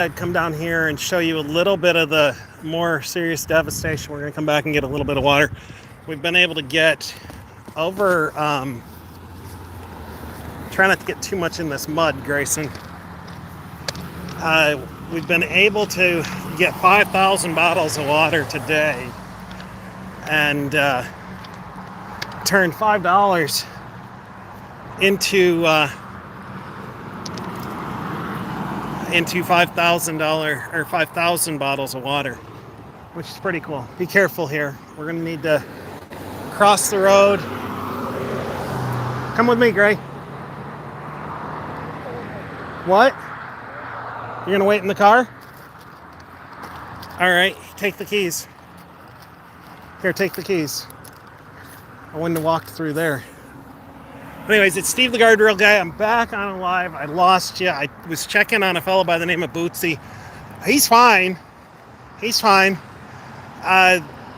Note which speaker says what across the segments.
Speaker 1: I'd come down here and show you a little bit of the more serious devastation. We're going to come back and get a little bit of water. We've been able to get over, try not to get too much in this mud, Grayson. We've been able to get 5,000 bottles of water today and turn $5 into $5,000 or 5,000 bottles of water, which is pretty cool. Be careful here. We're gonna need to cross the road. Come with me, Gray. What? You're gonna wait in the car? All right, take the keys. Here, take the keys. I wouldn't have walked through there. Anyways, it's Steve the Guardrail Guy. I'm back on live. I lost you. I was checking on a fellow by the name of Bootsy. He's fine. He's fine.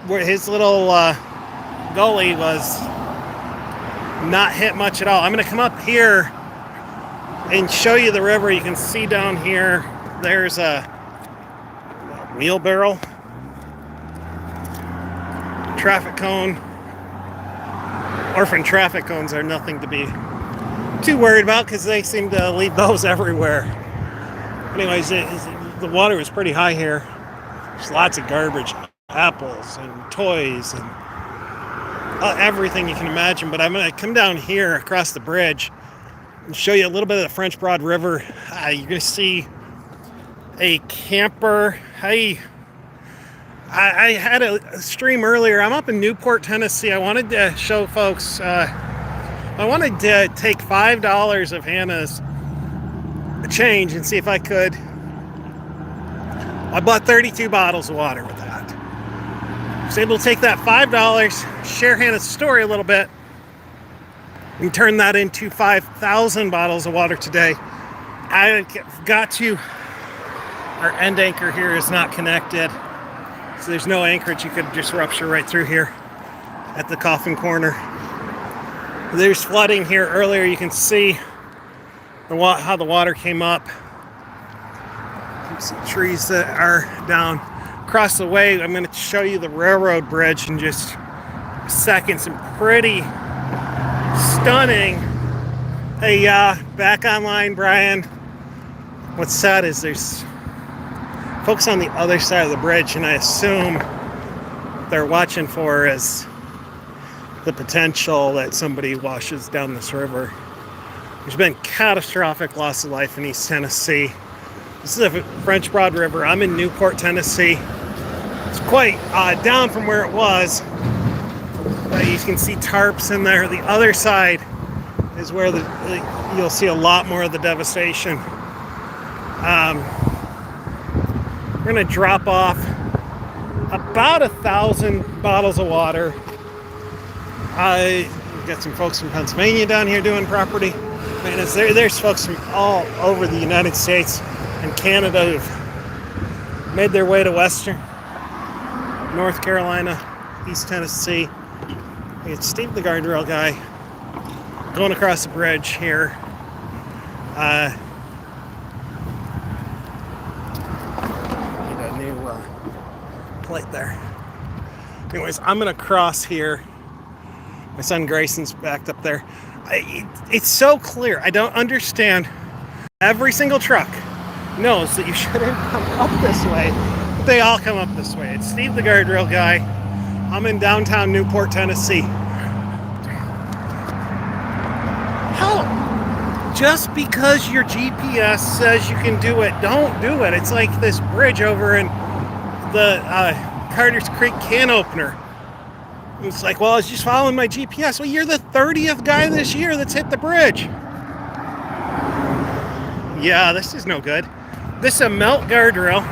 Speaker 1: His little gully was not hit much at all. I'm going to come up here and show you the river. You can see down here, there's a wheelbarrow, traffic cone. Orphan traffic cones are nothing to be too worried about because they seem to leave those everywhere. Anyways, the water was pretty high here. There's lots of garbage, apples and toys and everything you can imagine. But I'm going to come down here across the bridge and show you a little bit of the French Broad River. You're going to see a camper. I had a stream earlier. I'm up in Newport, Tennessee. I wanted to show folks, I wanted to take $5 of Hannah's change and see if I could. I bought 32 bottles of water with that. I was able to take that $5, share Hannah's story a little bit, and turn that into 5,000 bottles of water today. I got to, our end anchor here is not connected. So there's no anchorage. You could just rupture right through here at the coffin corner. There's flooding here earlier. You can see how the water came up. Some trees that are down across the way. I'm going to show you the railroad bridge in just a second. Some pretty stunning. Hey, back online, Brian. What's sad is there's folks on the other side of the bridge, and I assume they're watching for is the potential that somebody washes down this river. There's been catastrophic loss of life in East Tennessee. This is the French Broad River. I'm in Newport, Tennessee. It's quite down from where it was. You can see tarps in there. The other side is where you'll see a lot more of the devastation. We're going to drop off about 1,000 bottles of water. We've got some folks from Pennsylvania down here doing property maintenance. There's folks from all over the United States and Canada who've made their way to Western North Carolina, East Tennessee. It's Steve the Guardrail Guy going across the bridge here. Plate there. Anyways, I'm gonna cross here. My son Grayson's backed up there. It's so clear. I don't understand. Every single truck knows that you shouldn't come up this way, but they all come up this way. It's Steve the Guardrail Guy. I'm in downtown Newport, Tennessee. Hell, just because your GPS says you can do it, don't do it. It's like this bridge over in the Carter's Creek can opener. It's like, well, I was just following my GPS. Well, you're the 30th guy this year that's hit the bridge. Yeah, this is no good. This is a melt guardrail,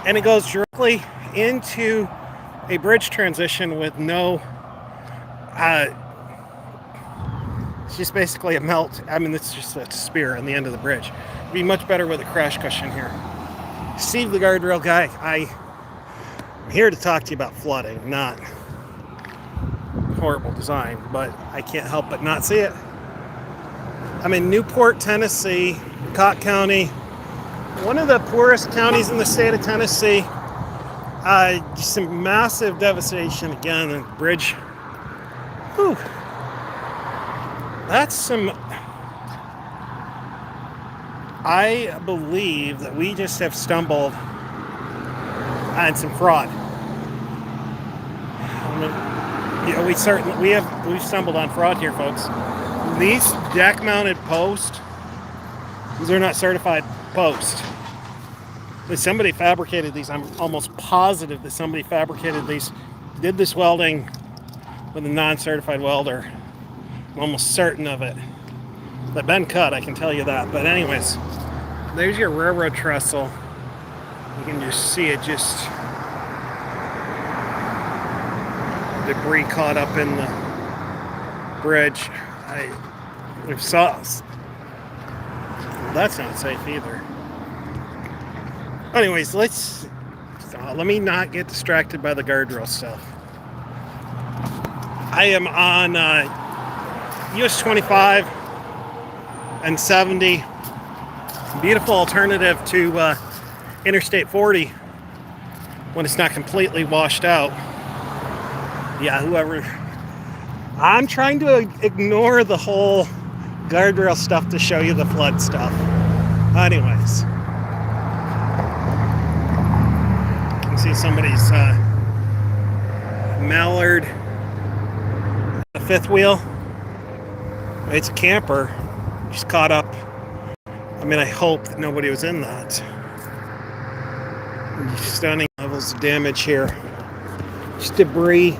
Speaker 1: and it goes directly into a bridge transition with no, it's just basically a melt. I mean, it's just a spear on the end of the bridge. It'd be much better with a crash cushion here. Steve the Guardrail Guy, I'm here to talk to you about flooding, not horrible design, but I can't help but not see it. I'm in Newport, Tennessee, Cott County, one of the poorest counties in the state of Tennessee. Just some massive devastation again. The bridge. Whew. That's some. I believe that we just have stumbled on some fraud. Yeah, we've stumbled on fraud here, folks. These deck-mounted posts, these are not certified posts. That somebody fabricated these. I'm almost positive that somebody fabricated these, did this welding with a non-certified welder. I'm almost certain of it. They've been cut, I can tell you that. But anyways, there's your railroad trestle. You can just see it, just debris caught up in the bridge. That's not safe either. Anyways, let me not get distracted by the guardrail stuff. I am on US 25 and 70. Beautiful alternative to Interstate 40 when it's not completely washed out. Yeah, I'm trying to ignore the whole guardrail stuff to show you the flood stuff. Anyways, you can see somebody's mallard, the fifth wheel. It's a camper. Just caught up. I mean, I hope that nobody was in that. Stunning levels of damage here. Just debris.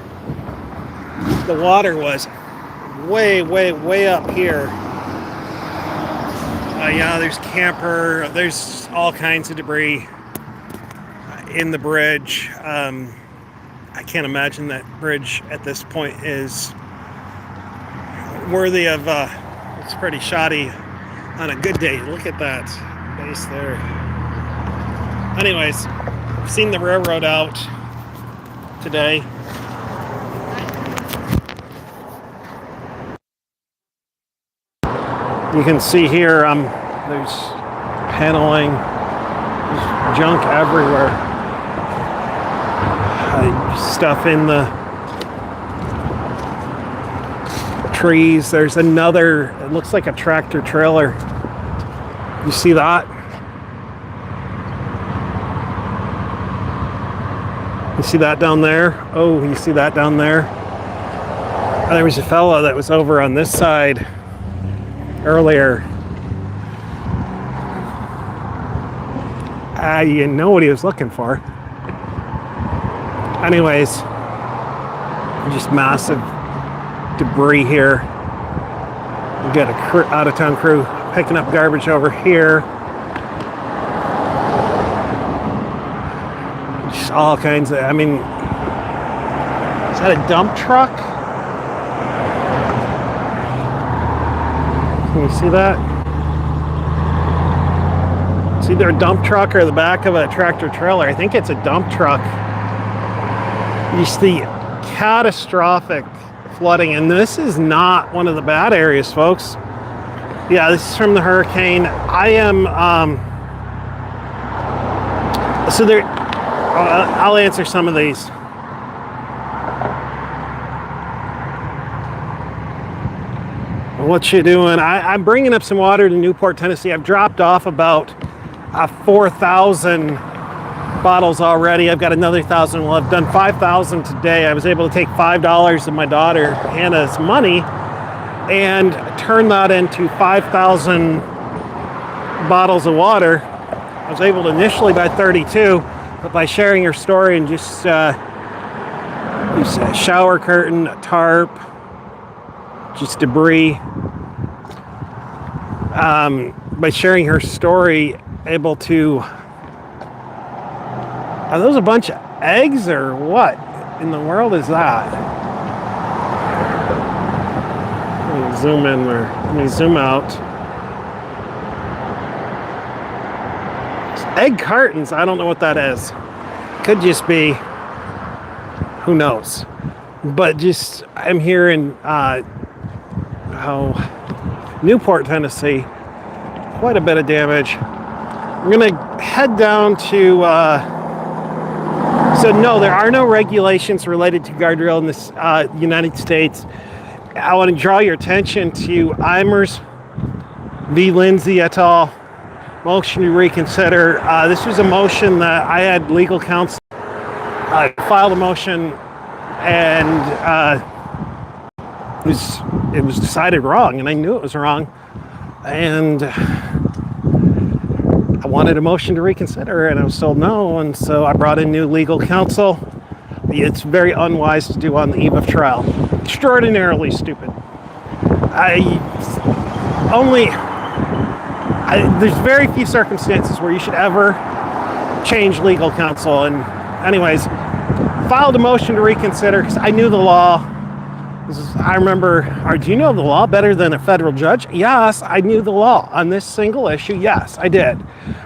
Speaker 1: The water was way, way, way up here. Yeah, there's camper. There's all kinds of debris in the bridge. I can't imagine that bridge at this point is worthy of, it's pretty shoddy on a good day. Look at that base there. Anyways, I've seen the railroad out today. You can see here, there's paneling, there's junk everywhere. Stuff in the trees. There's another, it looks like a tractor trailer. You see that? You see that down there? Oh, you see that down there? There was a fella that was over on this side earlier. You know what he was looking for. Anyways, just massive debris here. We got a out-of-town crew picking up garbage over here. Just all kinds of, I mean, is that a dump truck? Can you see that? It's either a dump truck or the back of a tractor trailer. I think it's a dump truck. You see catastrophic flooding, and this is not one of the bad areas, folks. Yeah, this is from the hurricane. I am, so there, I'll answer some of these. What you doing? I'm bringing up some water to Newport, Tennessee. I've dropped off about 4,000 bottles already. I've got another 1,000. Well, I've done 5,000 today. I was able to take $5 of my daughter Hannah's money and turn that into 5,000 bottles of water. I was able to initially buy 32, but by sharing her story and just a shower curtain, a tarp, just debris. By sharing her story, able to. Are those a bunch of eggs or what in the world is that? Let me zoom in there. Let me zoom out. Egg cartons. I don't know what that is. Could just be. Who knows? But just I'm here in Newport, Tennessee. Quite a bit of damage. I'm going to head down to, so no, there are no regulations related to guardrail in this United States. I want to draw your attention to Imers v. Lindsay et al. Motion to reconsider. This was a motion that I had legal counsel filed a motion, and it was decided wrong, and I knew it was wrong, and I wanted a motion to reconsider, and I was told no, and so I brought in new legal counsel. It's very unwise to do on the eve of trial. Extraordinarily stupid. There's very few circumstances where you should ever change legal counsel. And anyways, filed a motion to reconsider because I knew the law. I remember, do you know the law better than a federal judge? Yes, I knew the law on this single issue. Yes, I did.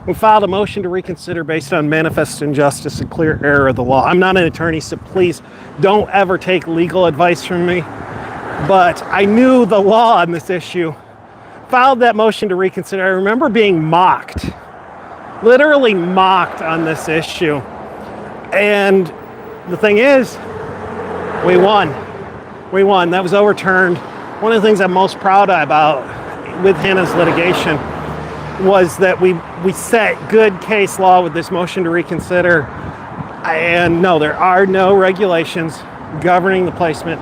Speaker 1: We filed a motion to reconsider based on manifest injustice and clear error of the law. I'm not an attorney, so please don't ever take legal advice from me. But I knew the law on this issue. Filed that motion to reconsider. I remember being mocked, literally mocked on this issue. And the thing is, we won. We won. That was overturned. One of the things I'm most proud about with Hannah's litigation was that we set good case law with this motion to reconsider. And no, there are no regulations governing the placement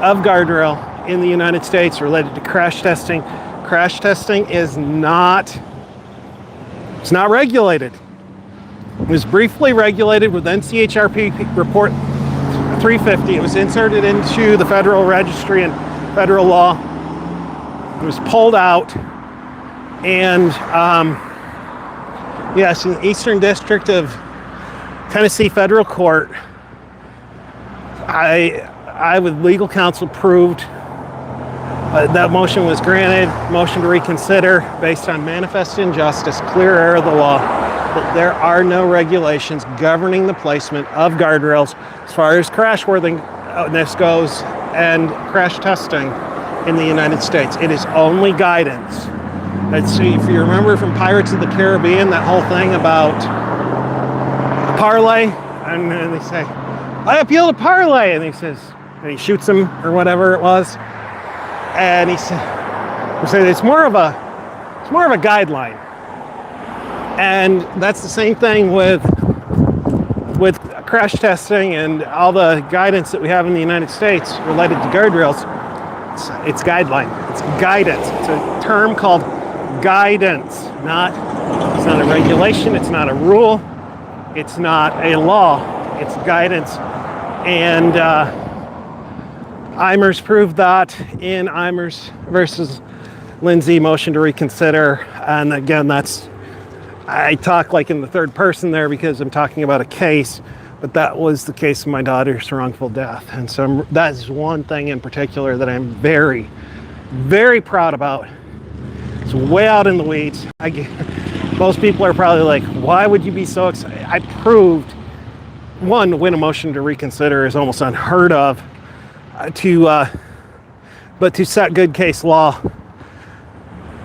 Speaker 1: of guardrail in the United States related to crash testing. Crash testing is not regulated. It was briefly regulated with NCHRP report 350. It was inserted into the Federal Registry and federal law. It was pulled out, and yes, in the Eastern District of Tennessee Federal Court, I with legal counsel proved that motion was granted, motion to reconsider based on manifest injustice, clear error of the law, that there are no regulations governing the placement of guardrails as far as crashworthiness goes and crash testing in the United States. It is only guidance. Let's see, if you remember from Pirates of the Caribbean, that whole thing about parlay, and they say, I appeal to parlay, and he says, and he shoots him or whatever it was. And he said, it's more of a guideline. And that's the same thing with crash testing and all the guidance that we have in the United States related to guardrails. It's guideline. It's guidance. It's a term called guidance. It's not a regulation. It's not a rule. It's not a law. It's guidance. And Imers proved that in Imers versus Lindsay motion to reconsider. And again, I talk like in the third person there because I'm talking about a case, but that was the case of my daughter's wrongful death. And so that is one thing in particular that I'm very, very proud about. It's way out in the weeds. Most people are probably like, why would you be so excited? I proved, one, to win a motion to reconsider is almost unheard of. But to set good case law,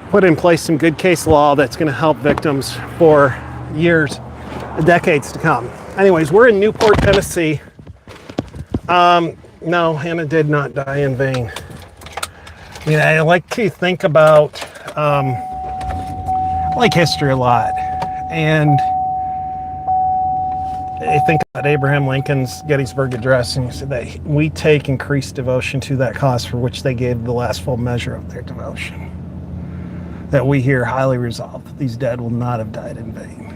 Speaker 1: put in place some good case law that's going to help victims for years, decades to come. Anyways, we're in Newport, Tennessee. No, Hannah did not die in vain. I mean, I like to think about, I like history a lot, and I think about Abraham Lincoln's Gettysburg Address, and he said that we take increased devotion to that cause for which they gave the last full measure of their devotion. That we here highly resolved, these dead will not have died in vain.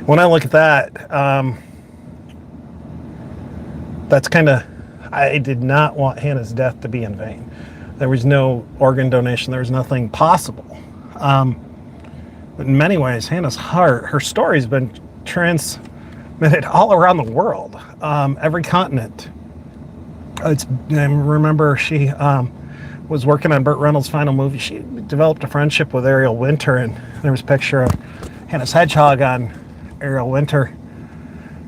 Speaker 1: When I look at that, that's kind of, I did not want Hannah's death to be in vain. There was no organ donation, there was nothing possible. But in many ways, Hannah's heart, her story's been transmitted all around the world, every continent. I remember she was working on Burt Reynolds' final movie. She developed a friendship with Ariel Winter, and there was a picture of Hannah's hedgehog on Ariel Winter.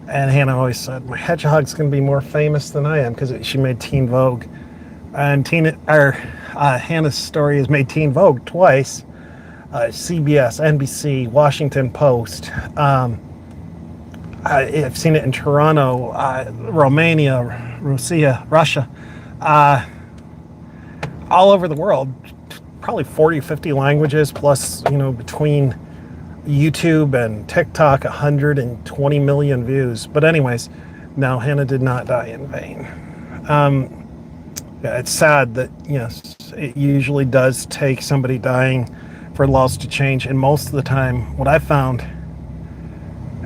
Speaker 1: And Hannah always said, my hedgehog's going to be more famous than I am, because she made Teen Vogue. And Hannah's story has made Teen Vogue twice. CBS, NBC, Washington Post. I've seen it in Toronto, Romania, Russia, all over the world, probably 40, 50 languages, plus, between YouTube and TikTok, 120 million views. But anyways, no, Hannah did not die in vain. Yeah, it's sad that, yes, it usually does take somebody dying for laws to change. And most of the time, what I found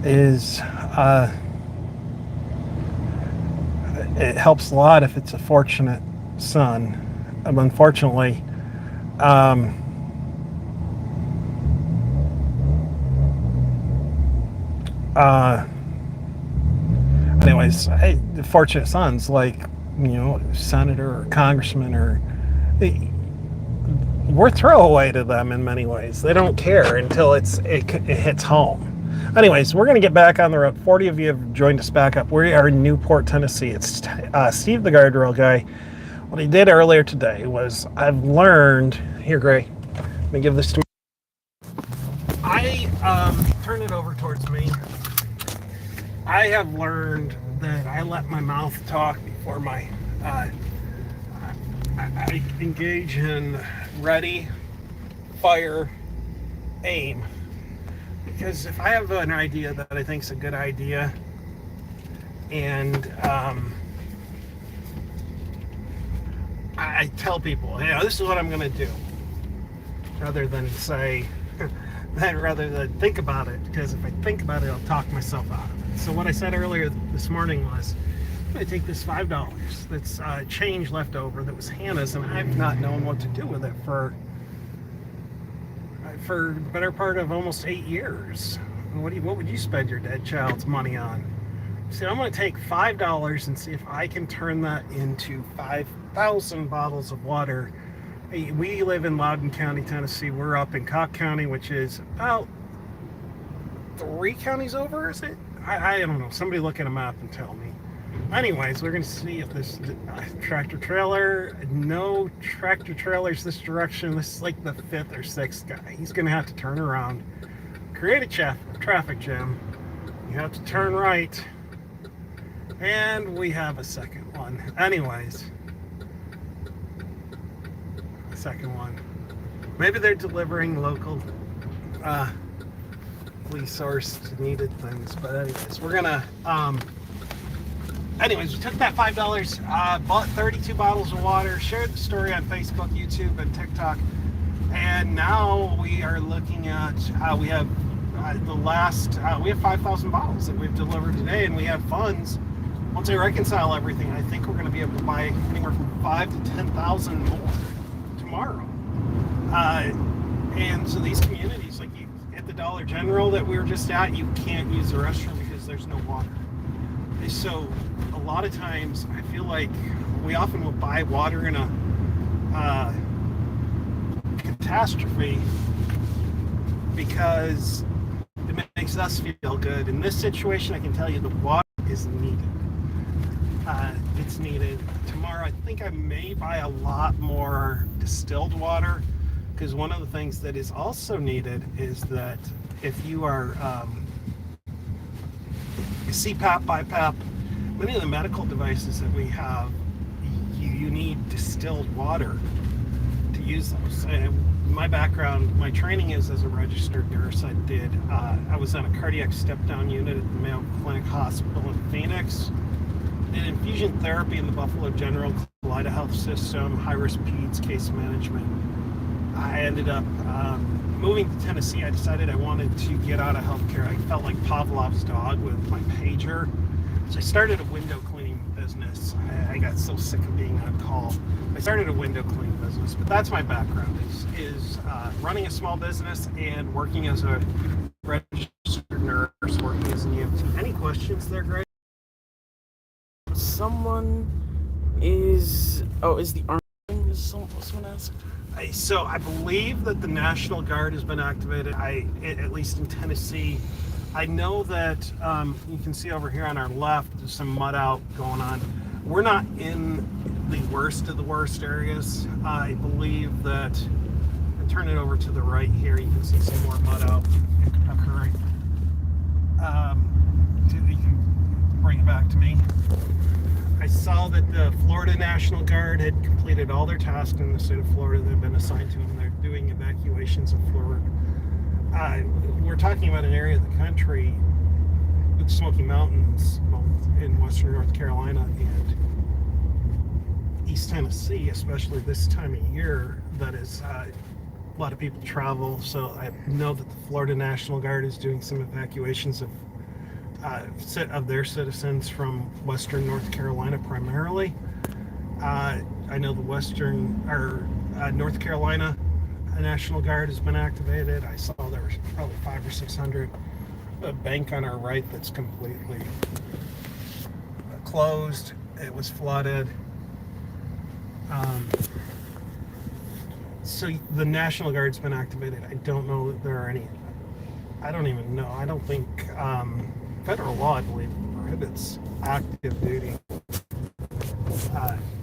Speaker 1: is it helps a lot if it's a fortunate son. Unfortunately, anyways, the fortunate sons like, senator or congressman we're throwaway to them in many ways. They don't care until it hits home. Anyways, we're going to get back on the road. 40 of you have joined us back up. We are in Newport, Tennessee. It's Steve the Guardrail Guy. What he did earlier today was I've learned... Here, Gray. Let me give this to me. Turn it over towards me. I have learned that I let my mouth talk before I engage in ready, fire, aim. Because if I have an idea that I think is a good idea, and I tell people, this is what I'm going to do, rather than think about it, because if I think about it, I'll talk myself out of it. So what I said earlier this morning was, I'm going to take this $5 that's change left over that was Hannah's, and I've not known what to do with it for the better part of almost 8 years. What would you spend your dead child's money on? So I'm going to take $5 and see if I can turn that into 5,000 bottles of water. We live in Loudoun County, Tennessee. We're up in Cobb County, which is about 3 counties over, is it? I don't know. Somebody look at a map and tell me. Anyways, we're going to see if this tractor trailer, no tractor trailers this direction. This is like the 5th or 6th guy. He's going to have to turn around, create a traffic jam. You have to turn right. And we have a second one. Anyways, second one. Maybe they're delivering local sourced needed things. But anyways, we're going to... Anyways, we took that $5, bought 32 bottles of water, shared the story on Facebook, YouTube, and TikTok, and now we are looking at, we have 5,000 bottles that we've delivered today, and we have funds. Once I reconcile everything, I think we're going to be able to buy anywhere from 5,000 to 10,000 more tomorrow. And so these communities, like at the Dollar General that we were just at, you can't use the restroom because there's no water. So a lot of times I feel like we often will buy water in a catastrophe because it makes us feel good. In this situation, I can tell you the water is needed. It's needed. Tomorrow, I think I may buy a lot more distilled water, because one of the things that is also needed is that if you are CPAP, BiPAP, many of the medical devices that we have, you need distilled water to use those. My background, my training is as a registered nurse. I was on a cardiac step-down unit at the Mayo Clinic Hospital in Phoenix. Did infusion therapy in the Buffalo General Kaleida Health System, high-risk peds case management. I ended up moving to Tennessee. I decided I wanted to get out of healthcare. I felt like Pavlov's dog with my pager. So I started a window cleaning business. I got so sick of being on call. I started a window cleaning business. But that's my background, is running a small business and working as a registered nurse, working as an EMT. Any questions there, Greg?
Speaker 2: Someone is... Oh, is the Army... Is someone asked?
Speaker 1: So I believe that the National Guard has been activated, at least in Tennessee. I know that you can see over here on our left, there's some mud out going on. We're not in the worst of the worst areas. I believe that turn it over to the right here. You can see some more mud out occurring. You can bring it back to me. I saw that the Florida National Guard had completed all their tasks in the state of Florida that have been assigned to them. They're doing evacuations of Florida. We're talking about an area of the country with Smoky Mountains in western North Carolina and East Tennessee, especially this time of year, that is a lot of people travel. So I know that the Florida National Guard is doing some evacuations of their citizens from western North Carolina primarily. I know the North Carolina National Guard has been activated. I saw there was probably 500 or 600. A bank on our right that's completely closed. It was flooded. So the National Guard's been activated. I don't know that there are any. I don't even know. I don't think federal law, I believe, prohibits active duty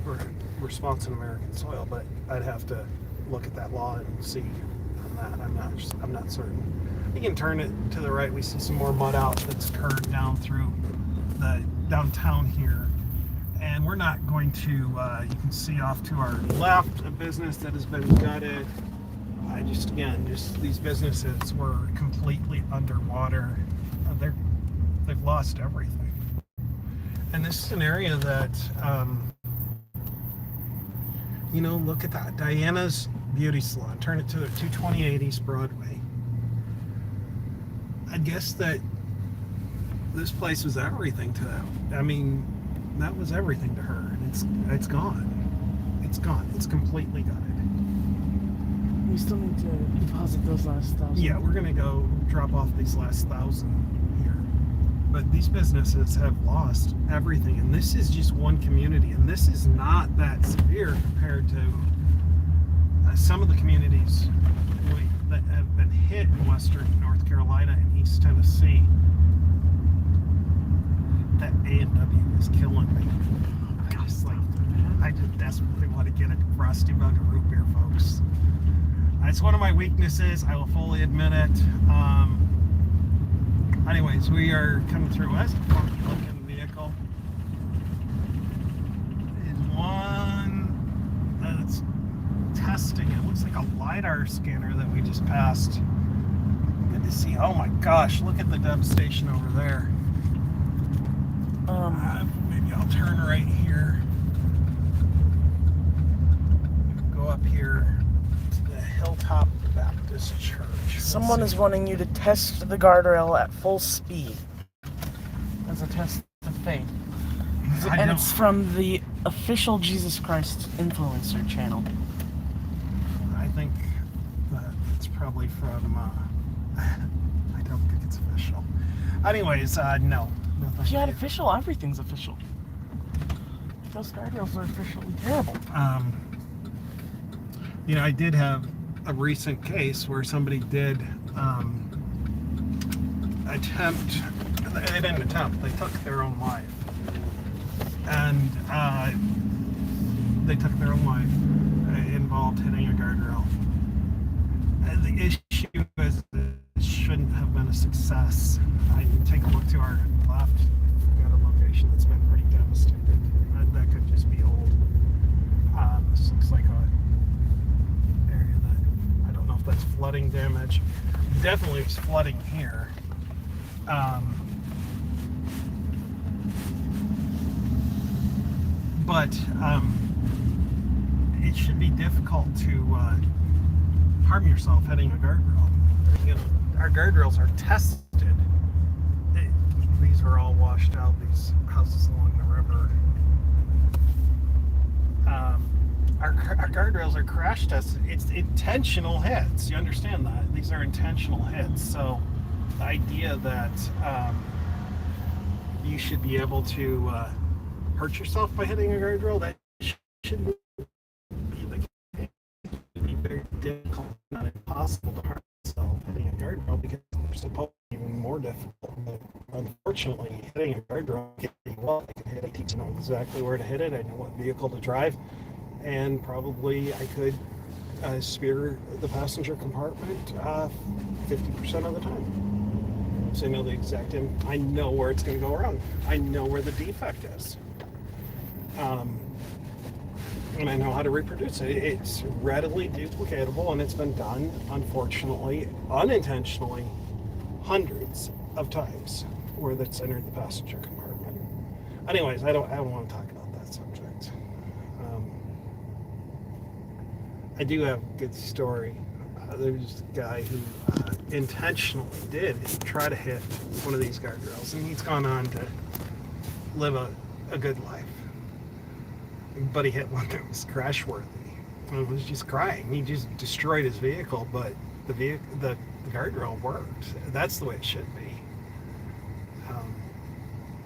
Speaker 1: for response in American soil, but I'd have to look at that law and see on that. I'm not certain. You can turn it to the right. We see some more mud out that's occurred down through the downtown here. And we're not going to, you can see off to our left a business that has been gutted. Just these businesses were completely underwater. They've lost everything. And this is an area that, look at that. Diana's Beauty Salon. Turn it to the 228 East Broadway. I guess that this place was everything to them. I mean, that was everything to her. And it's gone. It's gone. It's completely gutted.
Speaker 2: We still need to deposit those last 1,000.
Speaker 1: Yeah, we're gonna go drop off these last 1,000 here. But these businesses have lost everything, and this is just one community, and this is not that severe compared to some of the communities that have been hit in western North Carolina and East Tennessee. That A&W is killing me. I just desperately want to get a frosty mug of root beer, folks. It's one of my weaknesses. I will fully admit it. Anyways, we are coming through. That's a funky looking vehicle. Is one that's testing. It looks like a LiDAR scanner that we just passed. Good to see. Oh my gosh, look at the devastation over there. Maybe I'll turn right here. Go up here to the Hilltop Baptist Church.
Speaker 2: Someone is wanting you to test the guardrail at full speed as a test of faith. And it's from the official Jesus Christ influencer channel.
Speaker 1: I think that it's probably from, I don't think it's official. Anyways, no.
Speaker 2: If you had official, everything's official. Those guardrails are officially terrible.
Speaker 1: I did have a recent case where somebody did attempt, they didn't attempt, they took their own life. And they took their own life. It involved hitting a guardrail. And the issue is that it shouldn't have been a success. Take a look to our left. We've got a location that's been pretty devastated. That could just be old. This looks like a area that, I don't know if that's flooding damage. Definitely it's flooding here. But it should be difficult to harm yourself hitting a guardrail. Our guardrails are tested. These are all washed out, these houses along the river. Our guardrails are crash tested. It's intentional hits. You understand that? These are intentional hits. So the idea that you should be able to hurt yourself by hitting a guardrail, that shouldn't be the case. It would be very difficult, not impossible to harm yourself hitting a guardrail because they're supposed to be even more difficult. But unfortunately, hitting a guardrail can be well. I can hit it. I know exactly where to hit it. I know what vehicle to drive. And probably I could spear the passenger compartment 50% of the time. So I know the exact I know where it's going to go wrong. I know where the defect is. And I know how to reproduce it. It's readily duplicatable, and it's been done, unfortunately, unintentionally, hundreds of times where that's entered the passenger compartment. Anyways, I don't want to talk about that subject. I do have a good story. There's a guy who intentionally did try to hit one of these guardrails, and he's gone on to live a good life. But he hit one that was crash worthy. And was just crying. He just destroyed his vehicle, but the guardrail worked. That's the way it should be.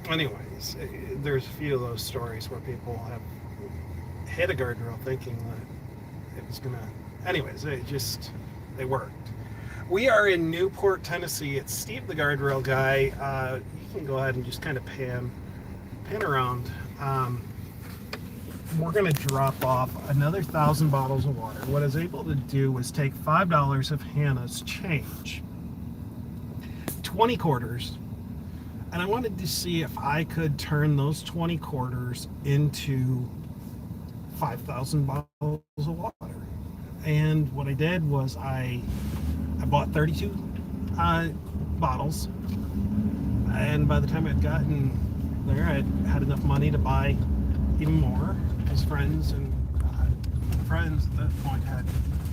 Speaker 1: Anyways, there's a few of those stories where people have hit a guardrail thinking that it was gonna. Anyways, they worked. We are in Newport, Tennessee. It's Steve, the guardrail guy. You can go ahead and just kind of pan around. We're going to drop off another 1,000 bottles of water. What I was able to do was take $5 of Hannah's change, 20 quarters, and I wanted to see if I could turn those 20 quarters into 5,000 bottles of water. And what I did was I bought 32 bottles, and by the time I'd gotten there, I had enough money to buy even more. His friends and friends at that point had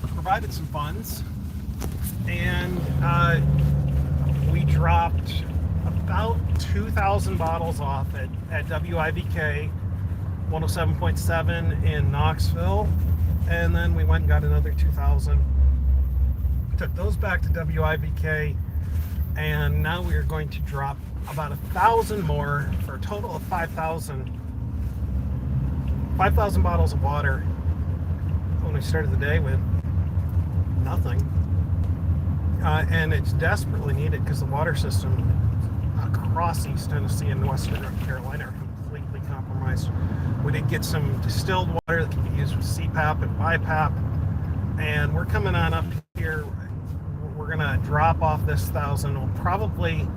Speaker 1: provided some funds, and we dropped about 2,000 bottles off at WIVK 107.7 in Knoxville, and then we went and got another 2,000, took those back to WIVK, and now we are going to drop about 1,000 more for a total of 5,000 bottles of water. When we started the day with nothing, and it's desperately needed because the water system across East Tennessee and Western North Carolina are completely compromised. We did get some distilled water that can be used with CPAP and BiPAP, and we're coming on up here. We're gonna drop off this 1,000. We'll probably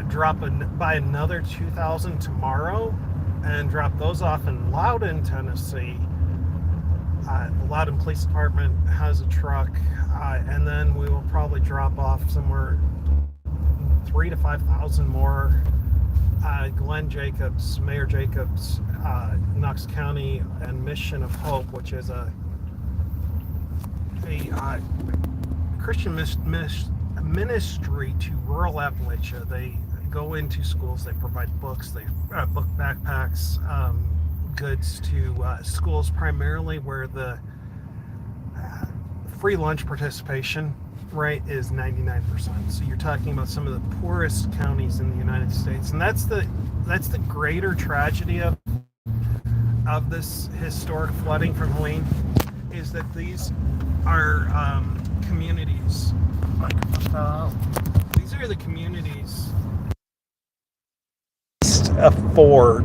Speaker 1: drop by another 2,000 tomorrow, and drop those off in Loudon, Tennessee. The Loudon Police Department has a truck, and then we will probably drop off somewhere 3,000 to 5,000 more. Glenn Jacobs, Mayor Jacobs, Knox County, and Mission of Hope, which is a Christian ministry to rural Appalachia. They go into schools, they provide books, they book backpacks, goods to schools, primarily where the free lunch participation rate is 99%. So you're talking about some of the poorest counties in the United States, and that's the greater tragedy of this historic flooding from Helene, is that these are communities. These are the communities afford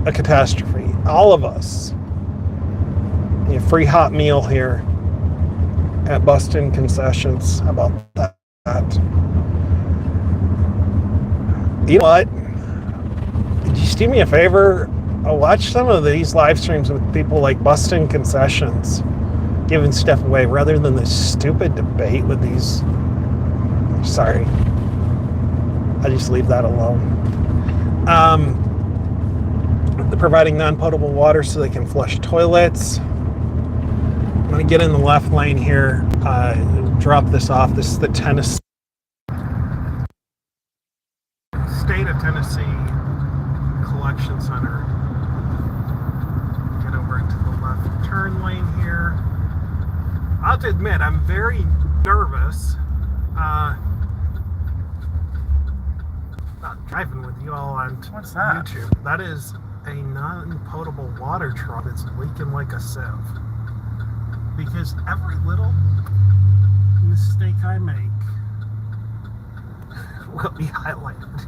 Speaker 1: a catastrophe. All of us. A free hot meal here at Bustin Concessions. How about that? You know what? Just do me a favor. Watch some of these live streams with people like Bustin Concessions giving stuff away rather than this stupid debate with these. Sorry. I just leave that alone. They're providing non-potable water so they can flush toilets. I'm going to get in the left lane here, drop this off. This is the Tennessee State of Tennessee Collection Center. Get over into the left turn lane here. I'll have to admit, I'm very nervous about driving with you all on YouTube. That is a non-potable water truck that's leaking like a sieve. Because every little mistake I make will be highlighted.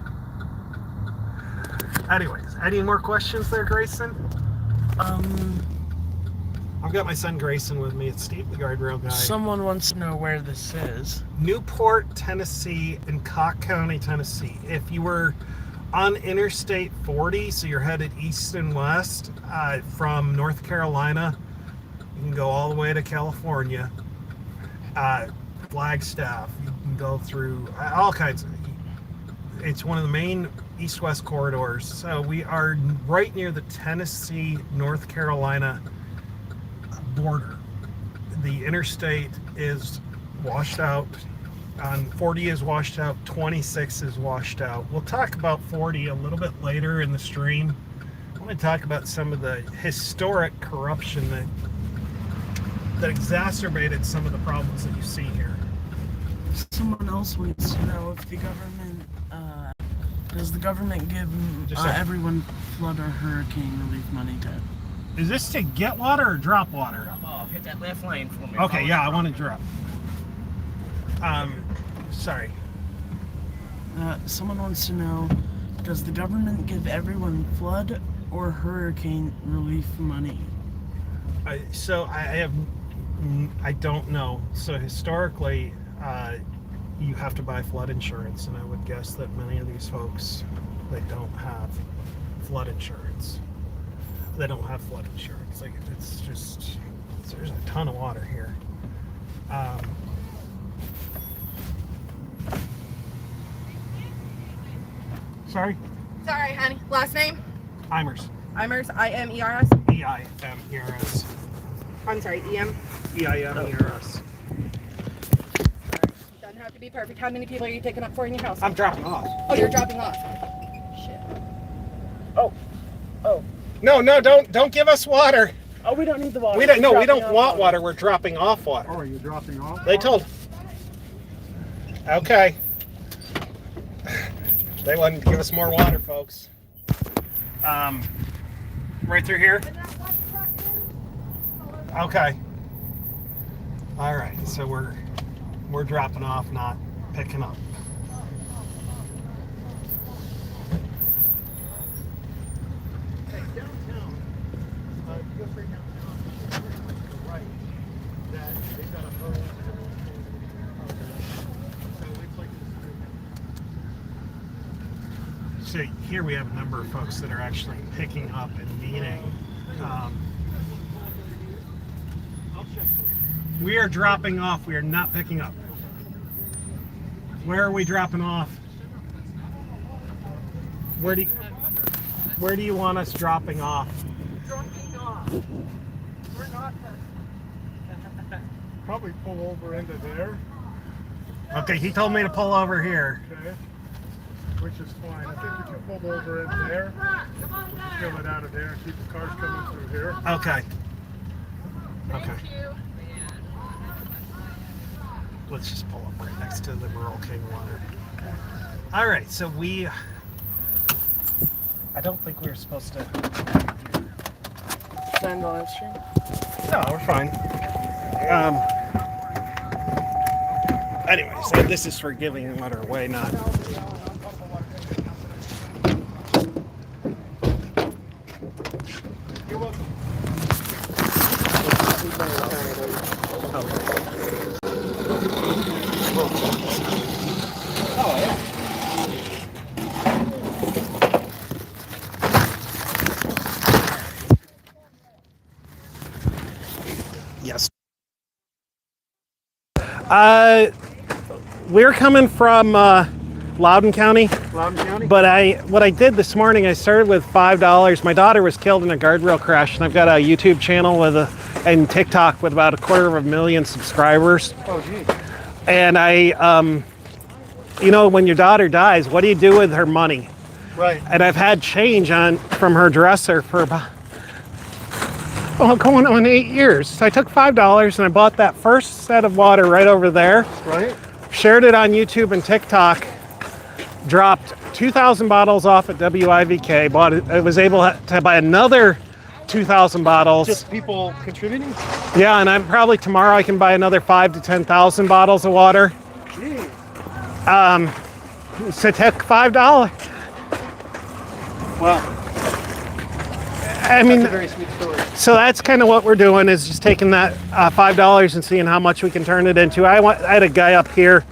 Speaker 1: Anyways, any more questions there, Grayson? I've got my son Grayson with me. It's Steve, the guardrail guy.
Speaker 2: Someone wants to know where this is.
Speaker 1: Newport, Tennessee, in Cock County, Tennessee. If you were on Interstate 40, so you're headed east and west from North Carolina, you can go all the way to California. Flagstaff, you can go through all kinds of. It's one of the main east-west corridors. So we are right near the Tennessee-North Carolina border. The interstate is washed out. 40 is washed out. 26 is washed out. We'll talk about 40 a little bit later in the stream. I want to talk about some of the historic corruption that exacerbated some of the problems that you see here.
Speaker 2: Someone else wants to know if the government does the government give everyone flood or hurricane relief money to?
Speaker 1: Is this to get water or drop water?
Speaker 2: Drop off. Hit that left lane for me.
Speaker 1: Okay, yeah, I want to drop. Sorry.
Speaker 2: Someone wants to know, does the government give everyone flood or hurricane relief money?
Speaker 1: I don't know. So historically, you have to buy flood insurance, and I would guess that many of these folks, they don't have flood insurance. They don't have flood insurance. Like, it's just, there's a ton of water here. Sorry?
Speaker 3: Sorry, honey. Last name?
Speaker 1: Imers.
Speaker 3: Imers. I-M-E-R-S?
Speaker 1: E-I-M-E-R-S.
Speaker 3: I'm sorry, E-M?
Speaker 1: E-I-M-E-R-S.
Speaker 3: Doesn't have to be perfect. How many people are you taking up for in your house?
Speaker 1: I'm dropping off.
Speaker 3: Oh, you're dropping off. Shit.
Speaker 2: Oh.
Speaker 1: No, don't give us water.
Speaker 2: Oh, we don't need the water.
Speaker 1: We don't want water. We're dropping off water.
Speaker 4: Oh, are you dropping off?
Speaker 1: They told. Okay. They wanted to give us more water, folks. Right through here? Okay. All right. So we're dropping off, not picking up. Okay, downtown. Go straight downtown. Right. That they've got a hose and everything. So it's like this. So here we have a number of folks that are actually picking up and meeting. We are dropping off. We are not picking up. Where are we dropping off? Where do you want us dropping off?
Speaker 4: Dropping off. We're not. Probably pull over into there.
Speaker 1: Okay, he told me to pull over here.
Speaker 4: Okay. Which is fine. I think we can pull over in there. Fill it out of there and keep the cars coming through here.
Speaker 1: Okay. Okay. Let's just pull up right next to the Rural King water. All right, so I don't think we were supposed to.
Speaker 2: Send the live stream?
Speaker 1: No, we're fine. Anyway, so this is for giving water away, not. You're welcome. Oh, yeah. Yes. We're coming from Loudoun County.
Speaker 4: Loudoun County?
Speaker 1: But what I did this morning, I started with $5. My daughter was killed in a guardrail crash, and I've got a YouTube channel and TikTok with about 250,000 subscribers.
Speaker 4: Oh, geez.
Speaker 1: And when your daughter dies, what do you do with her money?
Speaker 4: Right.
Speaker 1: And I've had change from her dresser for about, going on 8 years. So I took $5 and I bought that first set of water right over there.
Speaker 4: Right.
Speaker 1: Shared it on YouTube and TikTok. Dropped 2,000 bottles off at WIVK. I was able to buy another 2,000 bottles.
Speaker 4: Just people contributing?
Speaker 1: Yeah, and tomorrow I can buy another 5,000 to 10,000 bottles of water.
Speaker 4: Geez.
Speaker 1: So take $5.
Speaker 4: Wow.
Speaker 1: I mean,
Speaker 4: That's a very sweet story.
Speaker 1: So that's kind of what we're doing, is just taking that $5 and seeing how much we can turn it into. I had a guy up here.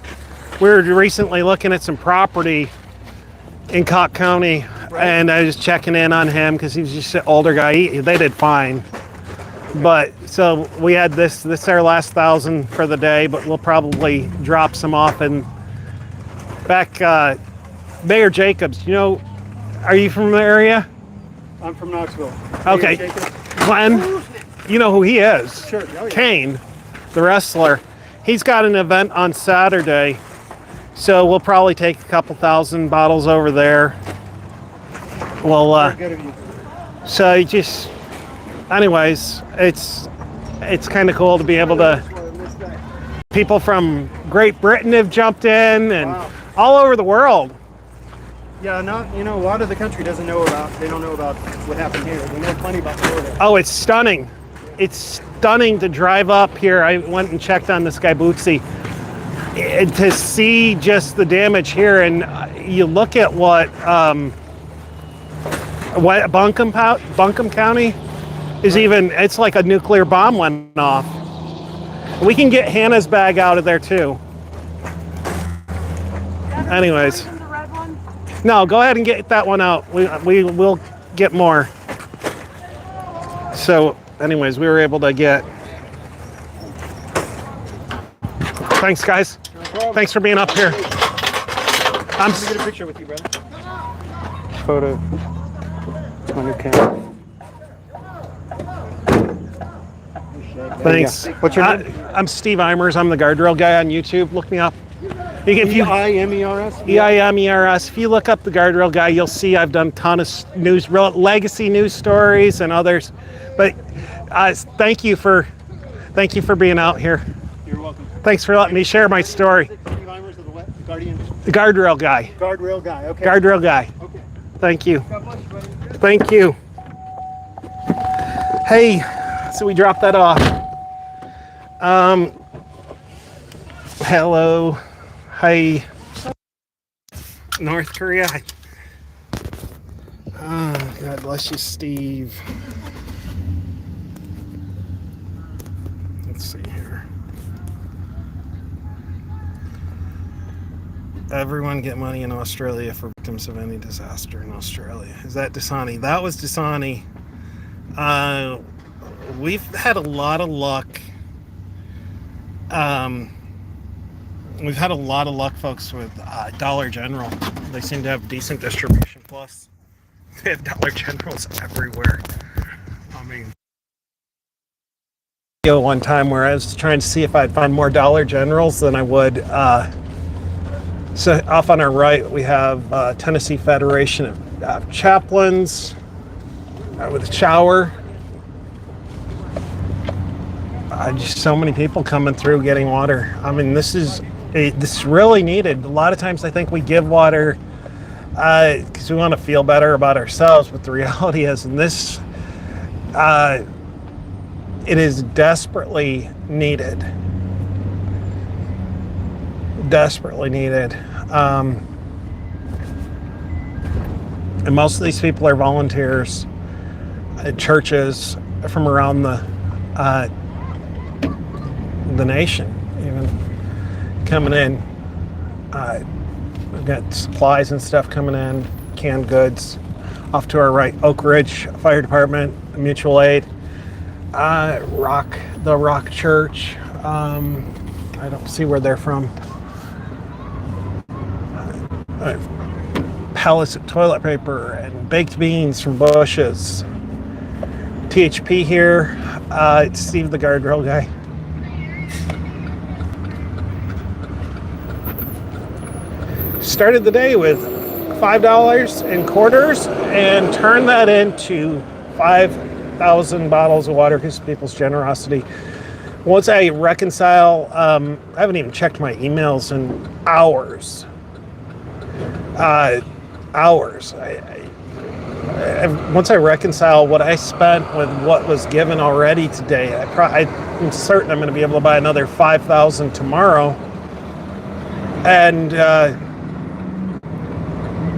Speaker 1: We were recently looking at some property in Cobb County, and I was checking in on him because he was just an older guy. They did fine. But so we had this is our last 1,000 for the day, but we'll probably drop some off. And back, Mayor Jacobs, you know, are you from the area?
Speaker 5: I'm from Knoxville.
Speaker 1: Okay. Glenn, you know who he is.
Speaker 5: Sure. Oh, yeah.
Speaker 1: Kane, the wrestler. He's got an event on Saturday, so we'll probably take a couple thousand bottles over there. Well,
Speaker 5: Very good of you.
Speaker 1: so you just, anyways, it's kind of cool to be able to. People from Great Britain have jumped in, and
Speaker 5: Wow.
Speaker 1: all over the world.
Speaker 5: Yeah, a lot of the country they don't know about what happened here. They know plenty about Florida.
Speaker 1: Oh, it's stunning. It's stunning to drive up here. I went and checked on this guy Bootsy. To see just the damage here, and you look at what Buncombe County is even, it's like a nuclear bomb went off. We can get Hannah's bag out of there too. Anyways. No, go ahead and get that one out. We will get more. So, anyways, we were able to get. Thanks, guys.
Speaker 5: No problem.
Speaker 1: Thanks for being up here.
Speaker 5: Let me get a picture with you, brother.
Speaker 1: Photo.
Speaker 5: It's my new camera.
Speaker 1: Thanks.
Speaker 5: What's your name?
Speaker 1: I'm Steve Eimers. I'm the guardrail guy on YouTube. Look me up. If you
Speaker 5: EIMERS?
Speaker 1: EIMERS. If you look up the guardrail guy, you'll see I've done a ton of legacy news stories and others. But thank you for being out here.
Speaker 5: You're welcome.
Speaker 1: Thanks for letting me share my story.
Speaker 5: Steve Eimers of the what? Guardian?
Speaker 1: The guardrail guy.
Speaker 5: Guardrail guy, okay.
Speaker 1: Guardrail guy.
Speaker 5: Okay.
Speaker 1: Thank you.
Speaker 5: God bless you, buddy.
Speaker 1: Thank you. Hey, so we dropped that off. Hello. Hi. North Korea. Oh, God bless you, Steve. Let's see here. Everyone get money in Australia for victims of any disaster in Australia. Is that Dasani? That was Dasani. We've had a lot of luck. We've had a lot of luck, folks, with Dollar General. They seem to have decent distribution. Plus, they have Dollar Generals everywhere. I mean, one time where I was trying to see if I'd find more Dollar Generals than I would. So off on our right, we have Tennessee Federation of Chaplains with a shower. Just so many people coming through getting water. I mean, this is really needed. A lot of times I think we give water because we want to feel better about ourselves, but the reality is, and this, it is desperately needed. Desperately needed. And most of these people are volunteers at churches from around the nation, even coming in. We've got supplies and stuff coming in, canned goods. Off to our right, Oak Ridge Fire Department, Mutual Aid, the Rock Church. I don't see where they're from. Pallets of toilet paper and baked beans from Bush's. THP here. It's Steve the guardrail guy. Started the day with $5 in quarters and turned that into 5,000 bottles of water because of people's generosity. Once I reconcile, I haven't even checked my emails in hours. Once I reconcile what I spent with what was given already today, I'm certain I'm going to be able to buy another 5,000 tomorrow. And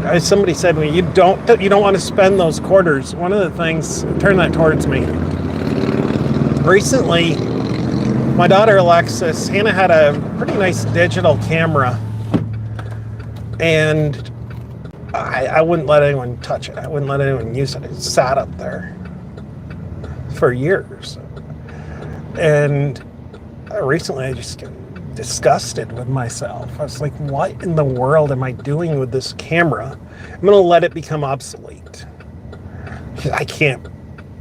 Speaker 1: as somebody said to me, you don't want to spend those quarters. One of the things, turn that towards me. recently, my daughter Alexis, Hannah had a pretty nice digital camera, and I wouldn't let anyone touch it. I wouldn't let anyone use it. It sat up there for years. And recently I just get disgusted with myself. I was like, what in the world am I doing with this camera? I'm going to let it become obsolete. I can't.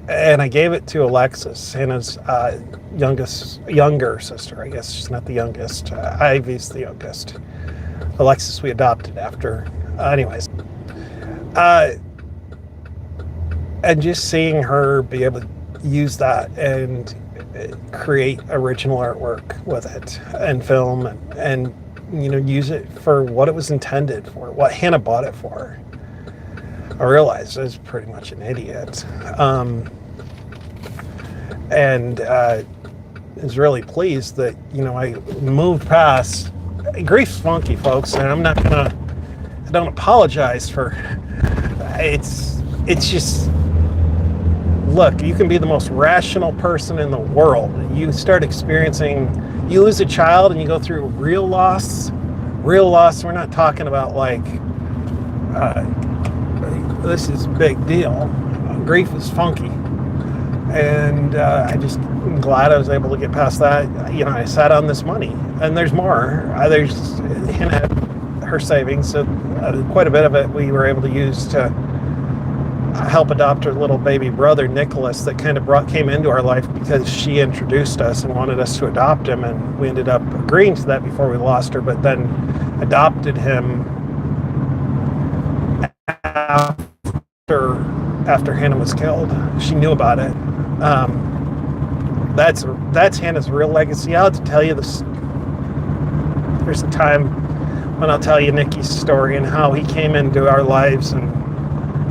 Speaker 1: And I gave it to Alexis, Hannah's younger sister. I guess she's not the youngest. Ivy's the youngest. Alexis we adopted after. Anyways. And just seeing her be able to use that and create original artwork with it and film and use it for what it was intended for, what Hannah bought it for. I realized I was pretty much an idiot. And I was really pleased that, I moved past. Grief's funky, folks, and I don't apologize for it's just, look, you can be the most rational person in the world. You start experiencing, you lose a child and you go through real loss. We're not talking about like, this is a big deal. Grief is funky. And I'm glad I was able to get past that. I sat on this money, and there's more. Hannah had her savings, so quite a bit of it we were able to use to help adopt her little baby brother Nicholas, that kind of came into our life because she introduced us and wanted us to adopt him, and we ended up agreeing to that before we lost her, but then adopted him after Hannah was killed. She knew about it. That's Hannah's real legacy. I'll have to tell you this. There's a time when I'll tell you Nikki's story and how he came into our lives and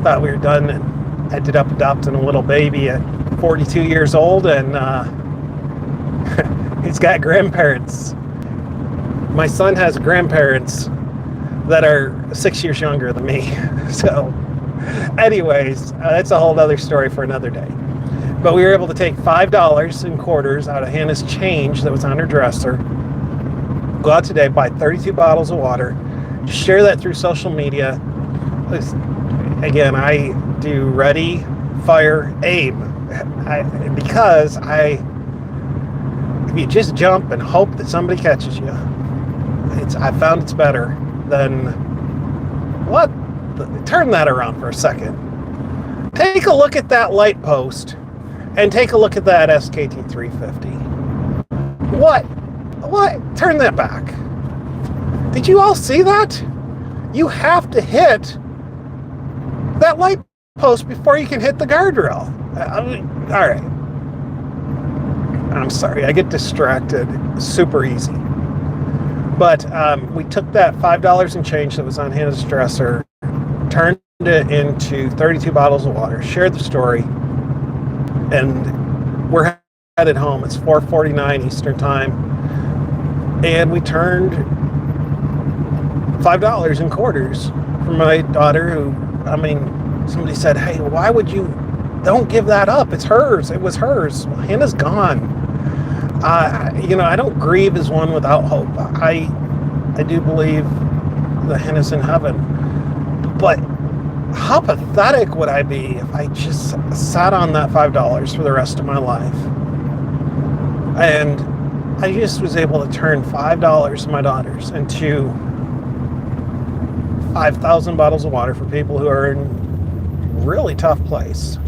Speaker 1: thought we were done and ended up adopting a little baby at 42 years old, and he's got grandparents. My son has grandparents that are 6 years younger than me. So anyways, that's a whole other story for another day. But we were able to take $5 in quarters out of Hannah's change that was on her dresser, go out today, buy 32 bottles of water, share that through social media. Again, I do ready, fire, aim. Because if you just jump and hope that somebody catches you, I found it's better than what? Turn that around for a second. Take a look at that light post and take a look at that SKT 350. What? Turn that back. Did you all see that? You have to hit that light post before you can hit the guardrail. All right. I'm sorry, I get distracted super easy. But we took that $5 and change that was on Hannah's dresser, turned it into 32 bottles of water, shared the story, and we're headed home. It's 4:49 Eastern Time, and we turned $5 in quarters for my daughter, who, somebody said, hey, why would you, don't give that up. It's hers. It was hers. Well, Hannah's gone. I don't grieve as one without hope. I do believe that Hannah's in heaven. But how pathetic would I be if I just sat on that $5 for the rest of my life? And I just was able to turn $5 of my daughter's into 5,000 bottles of water for people who are in a really tough place.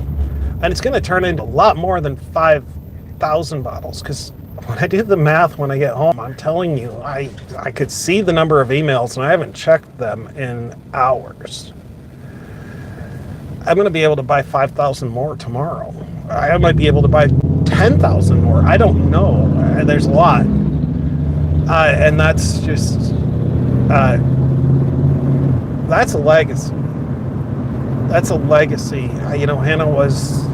Speaker 1: And it's going to turn into a lot more than 5,000 bottles, because when I do the math when I get home, I'm telling you, I could see the number of emails, and I haven't checked them in hours. I'm going to be able to buy 5,000 more tomorrow. I might be able to buy 10,000 more. I don't know. There's a lot. And that's just, that's a legacy. That's a legacy. Hannah was,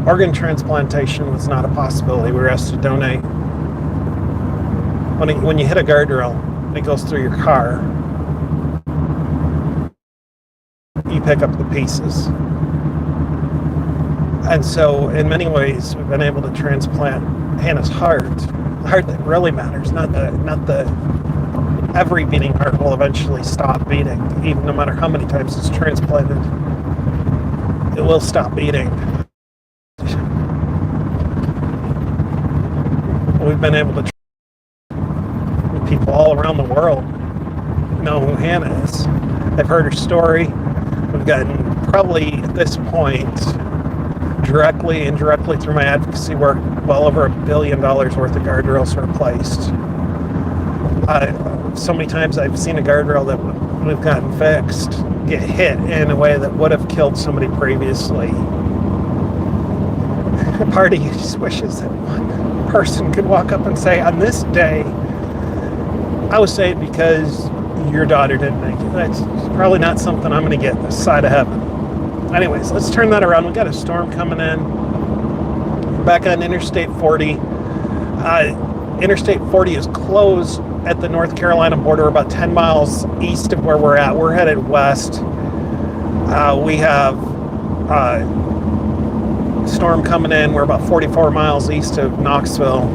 Speaker 1: organ transplantation was not a possibility. We were asked to donate. When you hit a guardrail, it goes through your car. You pick up the pieces. And so in many ways, we've been able to transplant Hannah's heart, the heart that really matters, not the every beating heart will eventually stop beating, even no matter how many times it's transplanted. It will stop beating. We've been able to people all around the world know who Hannah is. They've heard her story. We've gotten, probably at this point, directly, indirectly through my advocacy work, well over $1 billion worth of guardrails replaced. So many times I've seen a guardrail that we've gotten fixed get hit in a way that would have killed somebody previously. Part of you just wishes that one person could walk up and say, on this day, I was saved because your daughter didn't make it. That's probably not something I'm going to get this side of heaven. Anyways, let's turn that around. We got a storm coming in. Back on Interstate 40. Interstate 40 is closed at the North Carolina border, about 10 miles east of where we're at. We're headed west. We have storm coming in. We're about 44 miles east of Knoxville.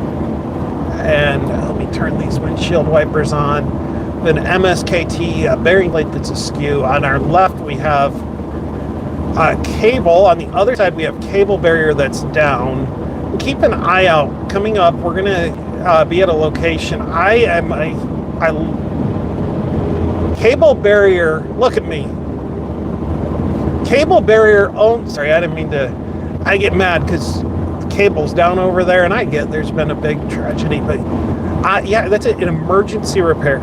Speaker 1: And let me turn these windshield wipers on. An MSKT bearing plate that's askew. On our left, we have cable. On the other side, we have cable barrier that's down. And keep an eye out. Coming up, we're going to be at a location. Cable barrier. Look at me. Cable barrier. Oh, sorry, I didn't mean to. I get mad because the cable's down over there, and I get there's been a big tragedy, but yeah, that's an emergency repair.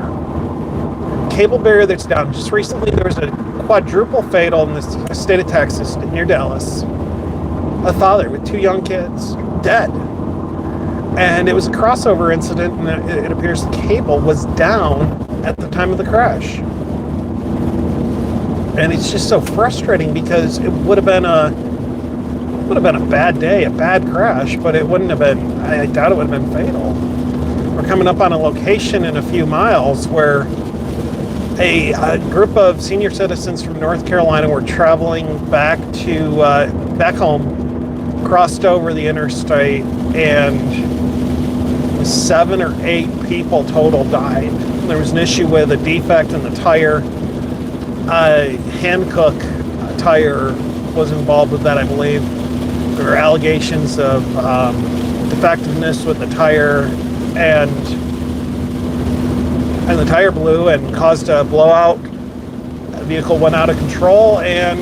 Speaker 1: Cable barrier that's down. Just recently, there was a quadruple fatal in the state of Texas near Dallas. A father with 2 young kids dead, and it was a crossover incident, and it appears the cable was down at the time of the crash. And it's just so frustrating because it would have been a bad day, a bad crash, but it wouldn't have been, I doubt it would have been fatal. We're coming up on a location in a few miles where a group of senior citizens from North Carolina were traveling back home, crossed over the interstate, and 7 or 8 people total died. There was an issue with a defect in the tire. Hankook tire was involved with that, I believe. There were allegations of defectiveness with the tire, and the tire blew and caused a blowout. The vehicle went out of control and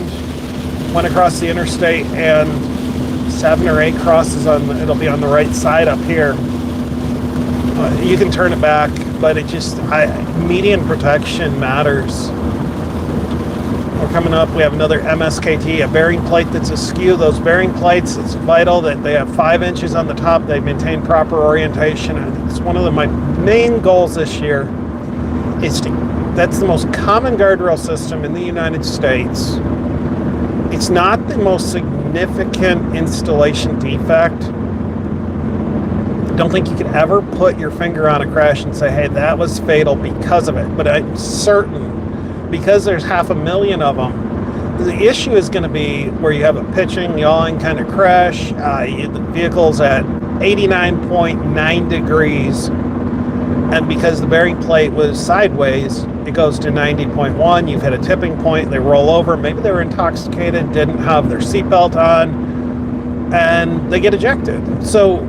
Speaker 1: went across the interstate, and 7 or 8 crosses it'll be on the right side up here. You can turn it back, but median protection matters. We're coming up, we have another MSKT, a bearing plate that's askew. Those bearing plates, it's vital that they have 5 inches on the top, they maintain proper orientation. It's one of my main goals this year. That's the most common guardrail system in the United States. It's not the most significant installation defect. I don't think you could ever put your finger on a crash and say, hey, that was fatal because of it. But I'm certain, because there's 500,000 of them, the issue is going to be where you have a pitching, yawing kind of crash. The vehicle's at 89.9 degrees. And because the bearing plate was sideways, it goes to 90.1. You've hit a tipping point. They roll over. Maybe they were intoxicated, didn't have their seatbelt on, and they get ejected. So,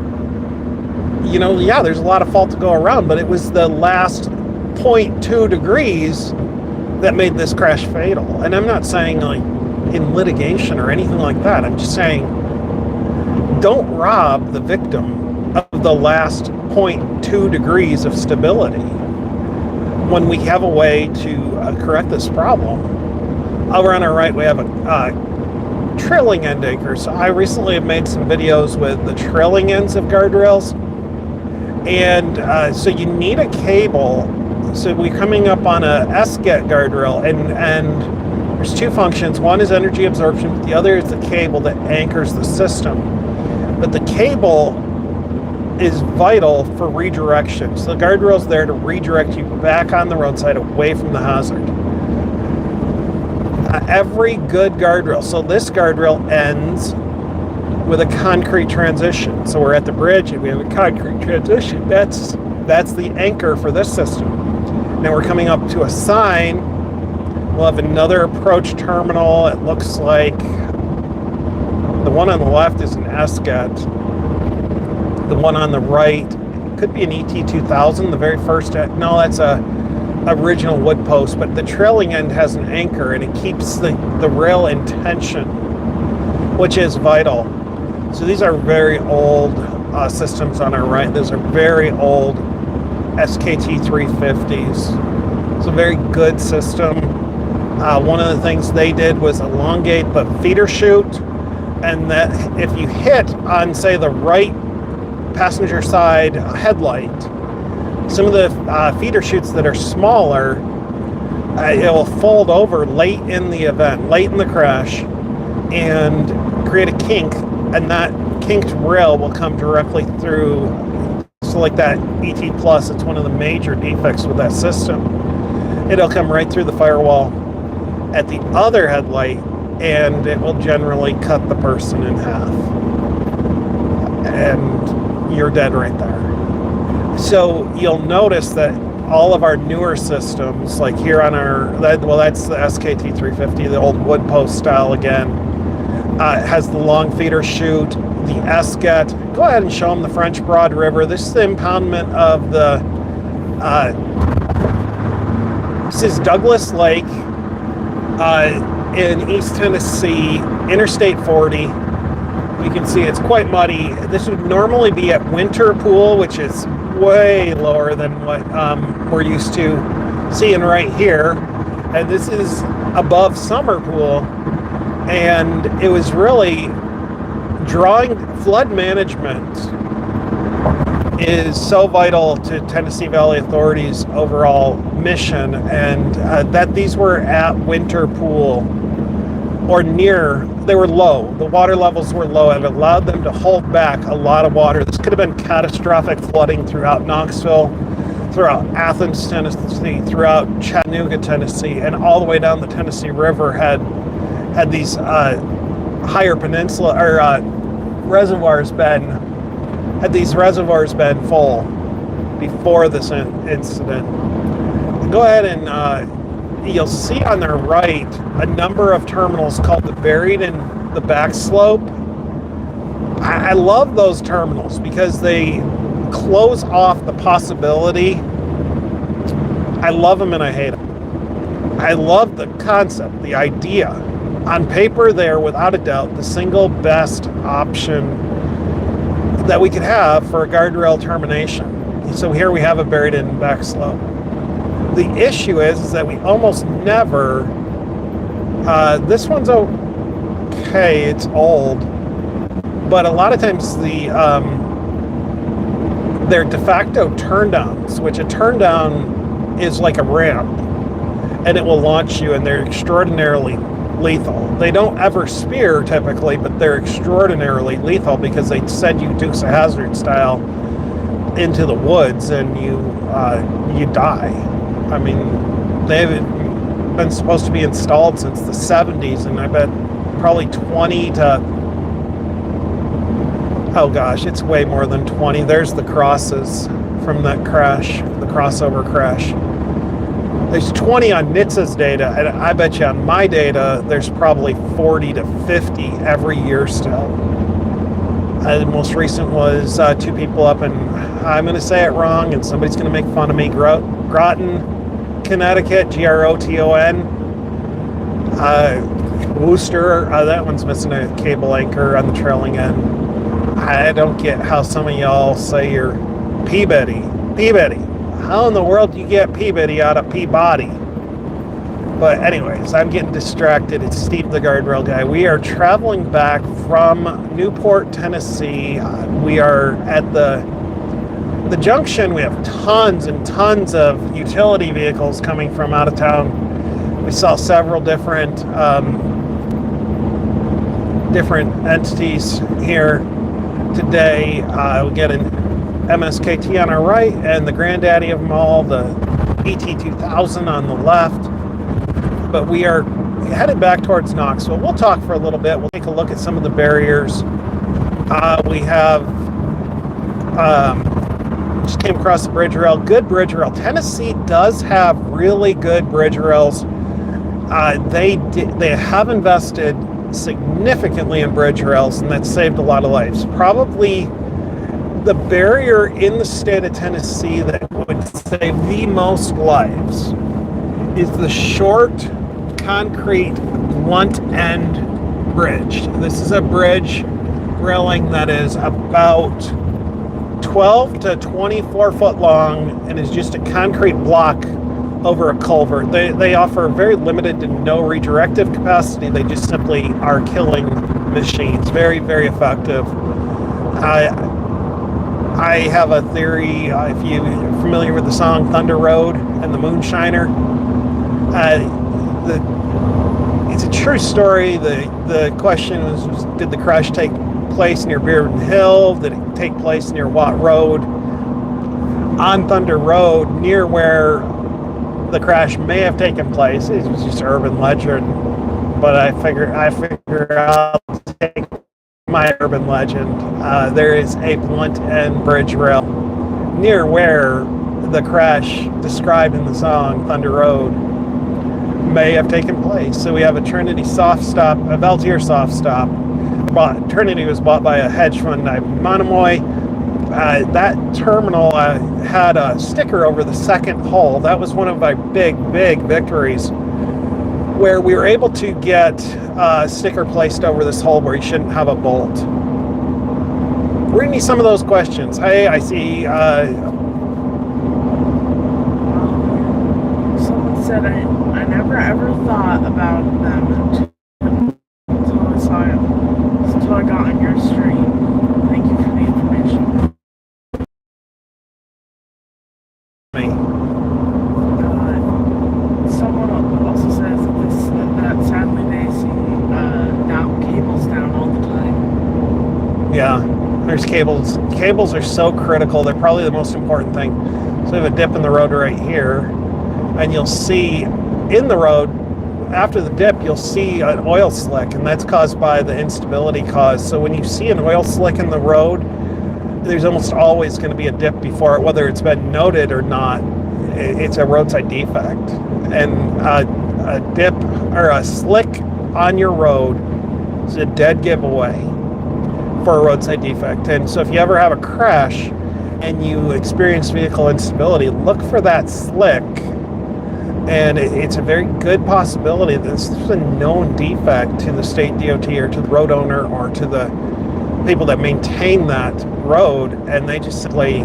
Speaker 1: yeah, there's a lot of fault to go around, but it was the last 0.2 degrees that made this crash fatal. And I'm not saying like in litigation or anything like that. I'm just saying don't rob the victim of the last 0.2 degrees of stability when we have a way to correct this problem. Over on our right, we have a trailing end anchor. So I recently have made some videos with the trailing ends of guardrails. And so you need a cable. So we're coming up on a SGET guardrail, and there's 2 functions. One is energy absorption, but the other is the cable that anchors the system. But the cable is vital for redirection. So the guardrail's there to redirect you back on the roadside away from the hazard. Every good guardrail, so this guardrail ends with a concrete transition. So we're at the bridge and we have a concrete transition. That's the anchor for this system. Now we're coming up to a sign. We'll have another approach terminal. It looks like the one on the left is an SGET. The one on the right could be an ET2000. The very first, no, that's a original wood post, but the trailing end has an anchor and it keeps the rail in tension, which is vital. So these are very old systems on our right. Those are very old SKT 350s. It's a very good system. One of the things they did was elongate the feeder chute, and that if you hit on, say, the right passenger side headlight, some of the feeder chutes that are smaller, it will fold over late in the event, late in the crash, and create a kink, and that kinked rail will come directly through. So like that ET Plus, it's one of the major defects with that system. It'll come right through the firewall at the other headlight, and it will generally cut the person in half. And you're dead right there. So you'll notice that all of our newer systems, like here on that's the SKT 350, the old wood post style again, has the long feeder chute, the SGET. Go ahead and show them the French Broad River. This is the impoundment of the, this is Douglas Lake in East Tennessee, Interstate 40. You can see it's quite muddy. This would normally be at Winter Pool, which is way lower than what we're used to seeing right here. And this is above Summer Pool. And it was really drawing flood management is so vital to Tennessee Valley Authority's overall mission, and that these were at Winter Pool or near, they were low. The water levels were low and allowed them to hold back a lot of water. This could have been catastrophic flooding throughout Knoxville, throughout Athens, Tennessee, throughout Chattanooga, Tennessee, and all the way down the Tennessee River had these higher peninsula or reservoirs been full before this incident. Go ahead and you'll see on their right a number of terminals called the buried in the back slope. I love those terminals because they close off the possibility. I love them and I hate them. I love the concept, the idea. On paper, they're without a doubt the single best option that we could have for a guardrail termination. So here we have a buried in back slope. The issue is that we almost never, this one's okay, it's old, but a lot of times they're de facto turndowns, which a turndown is like a ramp, and it will launch you, and they're extraordinarily lethal. They don't ever spear typically, but they're extraordinarily lethal because they send you Dukes of Hazzard style into the woods, and you die. I mean, they've been supposed to be installed since the 70s, and I bet probably 20 to, oh gosh, it's way more than 20. There's the crosses from that crash, the crossover crash. There's 20 on NHTSA's data, and I bet you on my data, there's probably 40 to 50 every year still. The most recent was 2 people up in, I'm going to say it wrong, and somebody's going to make fun of me, Groton, Connecticut, Groton. Worcester, that one's missing a cable anchor on the trailing end. I don't get how some of y'all say you're Peabody. How in the world do you get Peabody out of Peabody? But anyways, I'm getting distracted. It's Steve the Guardrail Guy. We are traveling back from Newport, Tennessee. We are at the junction. We have tons and tons of utility vehicles coming from out of town. We saw several different entities here today. We get an MSKT on our right, and the granddaddy of them all, the ET2000 on the left. But we are headed back towards Knoxville. We'll talk for a little bit. We'll take a look at some of the barriers. We have just came across the bridge rail. Good bridge rail. Tennessee does have really good bridge rails. They have invested significantly in bridge rails, and that's saved a lot of lives. Probably the barrier in the state of Tennessee that would save the most lives is the short concrete blunt end bridge. This is a bridge railing that is about 12 to 24 foot long and is just a concrete block over a culvert. They offer very limited to no redirective capacity. They just simply are killing machines. Very, very effective. I have a theory, if you're familiar with the song Thunder Road and the Moonshiner, it's a true story. The question was did the crash take place near Bearden Hill? Did it take place near Watt Road? On Thunder Road, near where the crash may have taken place, it was just urban legend. But I figure I'll take my urban legend. There is a blunt end bridge rail near where the crash described in the song Thunder Road may have taken place. So we have a Trinity soft stop, a Valtier soft stop. Trinity was bought by a hedge fund named Monomoy. That terminal had a sticker over the second hull. That was one of my big victories, where we were able to get a sticker placed over this hull where you shouldn't have a bolt. Read me some of those questions. Hey, I see.
Speaker 2: Someone said I never ever thought about them until I got on your stream. Thank you for the information. Someone also says that sadly they see cables down all the time.
Speaker 1: Yeah, there's cables. Cables are so critical. They're probably the most important thing. So we have a dip in the road right here, and you'll see in the road, after the dip, you'll see an oil slick, and that's caused by the instability caused. So when you see an oil slick in the road, there's almost always going to be a dip before it, whether it's been noted or not. It's a roadside defect. And a dip or a slick on your road is a dead giveaway for a roadside defect. And so if you ever have a crash and you experience vehicle instability, look for that slick. And it's a very good possibility that this is a known defect to the state DOT or to the road owner or to the people that maintain that road, and they just simply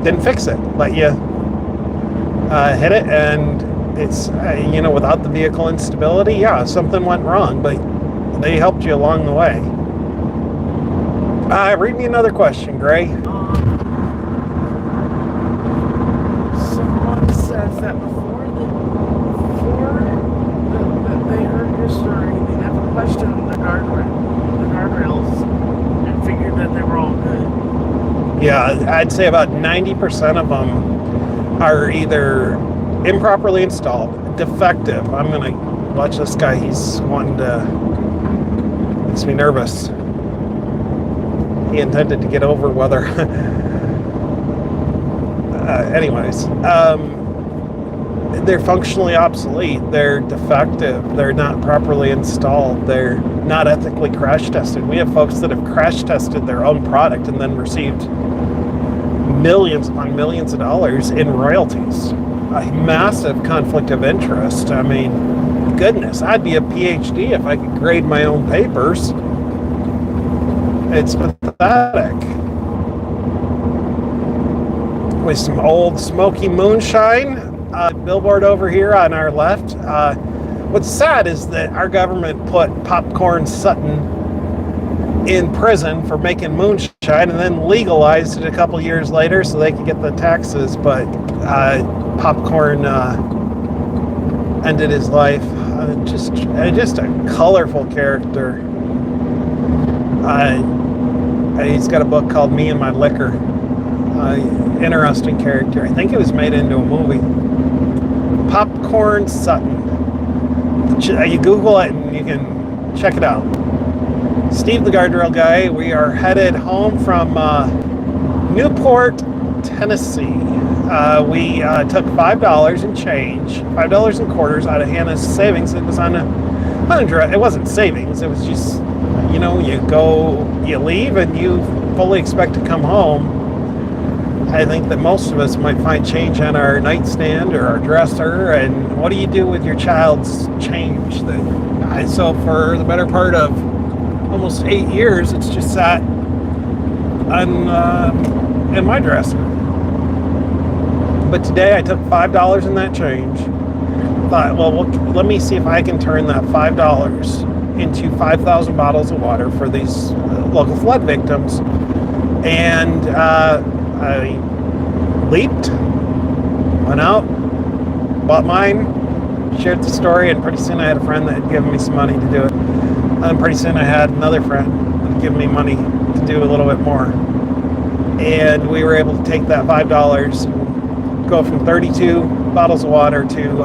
Speaker 1: didn't fix it. Let you hit it, and it's, without the vehicle instability, yeah, something went wrong, but they helped you along the way. Read me another question, Gray.
Speaker 2: Someone says that before they heard your story, they never questioned the guardrails and figured that they were all good.
Speaker 1: Yeah, I'd say about 90% of them are either improperly installed, defective. I'm going to watch this guy. He's wanting to, makes me nervous. He intended to get over whether, anyways, they're functionally obsolete, they're defective, they're not properly installed, they're not ethically crash tested. We have folks that have crash tested their own product and then received millions upon millions of dollars in royalties. A massive conflict of interest. I mean, goodness, I'd be a PhD if I could grade my own papers. It's pathetic. With some old smoky moonshine. Billboard over here on our left. What's sad is that our government put Popcorn Sutton in prison for making moonshine and then legalized it a couple years later so they could get the taxes, but Popcorn ended his life. Just a colorful character. He's got a book called Me and My Liquor. Interesting character. I think it was made into a movie. Popcorn Sutton. You Google it and you can check it out. Steve the Guardrail Guy. We are headed home from Newport, Tennessee. We took $5 and change, $5 and quarters out of Hannah's savings. It was it wasn't savings. It was just, you leave and you fully expect to come home. I think that most of us might find change on our nightstand or our dresser. And what do you do with your child's change? So for the better part of almost 8 years, it's just sat in my dresser. But today I took $5 in that change. Thought, well, let me see if I can turn that $5 into 5,000 bottles of water for these local flood victims. And I leaped, went out, bought mine, shared the story, and pretty soon I had a friend that had given me some money to do it. And pretty soon I had another friend that had given me money to do a little bit more. And we were able to take that $5, go from 32 bottles of water to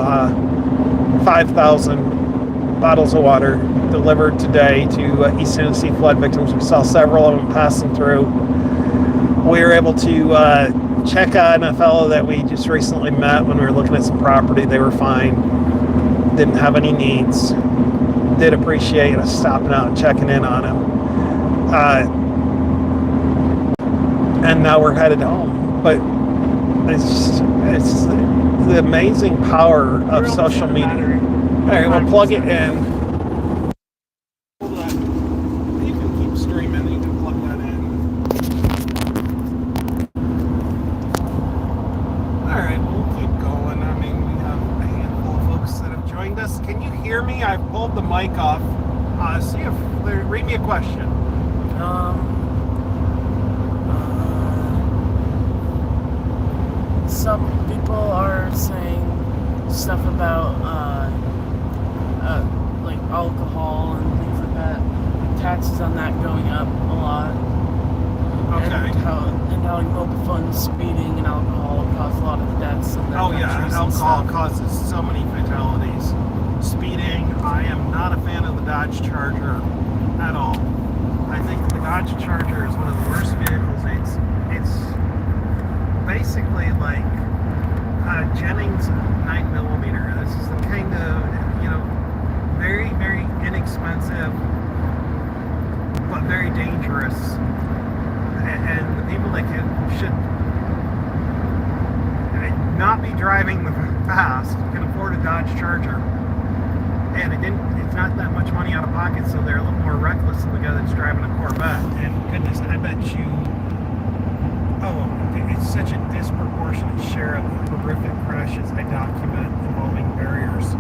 Speaker 1: 5,000 bottles of water delivered today to East Tennessee flood victims. We saw several of them passing through. We were able to check on a fellow that we just recently met when we were looking at some property. They were fine, didn't have any needs. Did appreciate us stopping out and checking in on him. And now we're headed home. But it's the amazing power of social media. All right, we'll plug it in. You can keep streaming. You can plug that in. All right, we'll keep going. I mean, we have a handful of folks that have joined us. Can you hear me? I've pulled the mic off. Read me a question.
Speaker 2: Some people are saying stuff about like alcohol and things like that. Taxes on that going up a lot.
Speaker 1: Okay.
Speaker 2: And how mobile phone speeding and alcohol cause a lot of deaths. In their countries and
Speaker 1: alcohol
Speaker 2: stuff.
Speaker 1: causes so many fatalities. Speeding, I am not a fan of the Dodge Charger at all. I think the Dodge Charger is one of the worst vehicles. It's basically like Jennings 9mm. This is the kind of, very, very inexpensive, but very dangerous. And the people that should not be driving fast can afford a Dodge Charger. And it's not that much money out of pocket, so they're a little more reckless than the guy that's driving a Corvette. And goodness, I bet you, it's such a disproportionate share of the horrific crashes I document involving barriers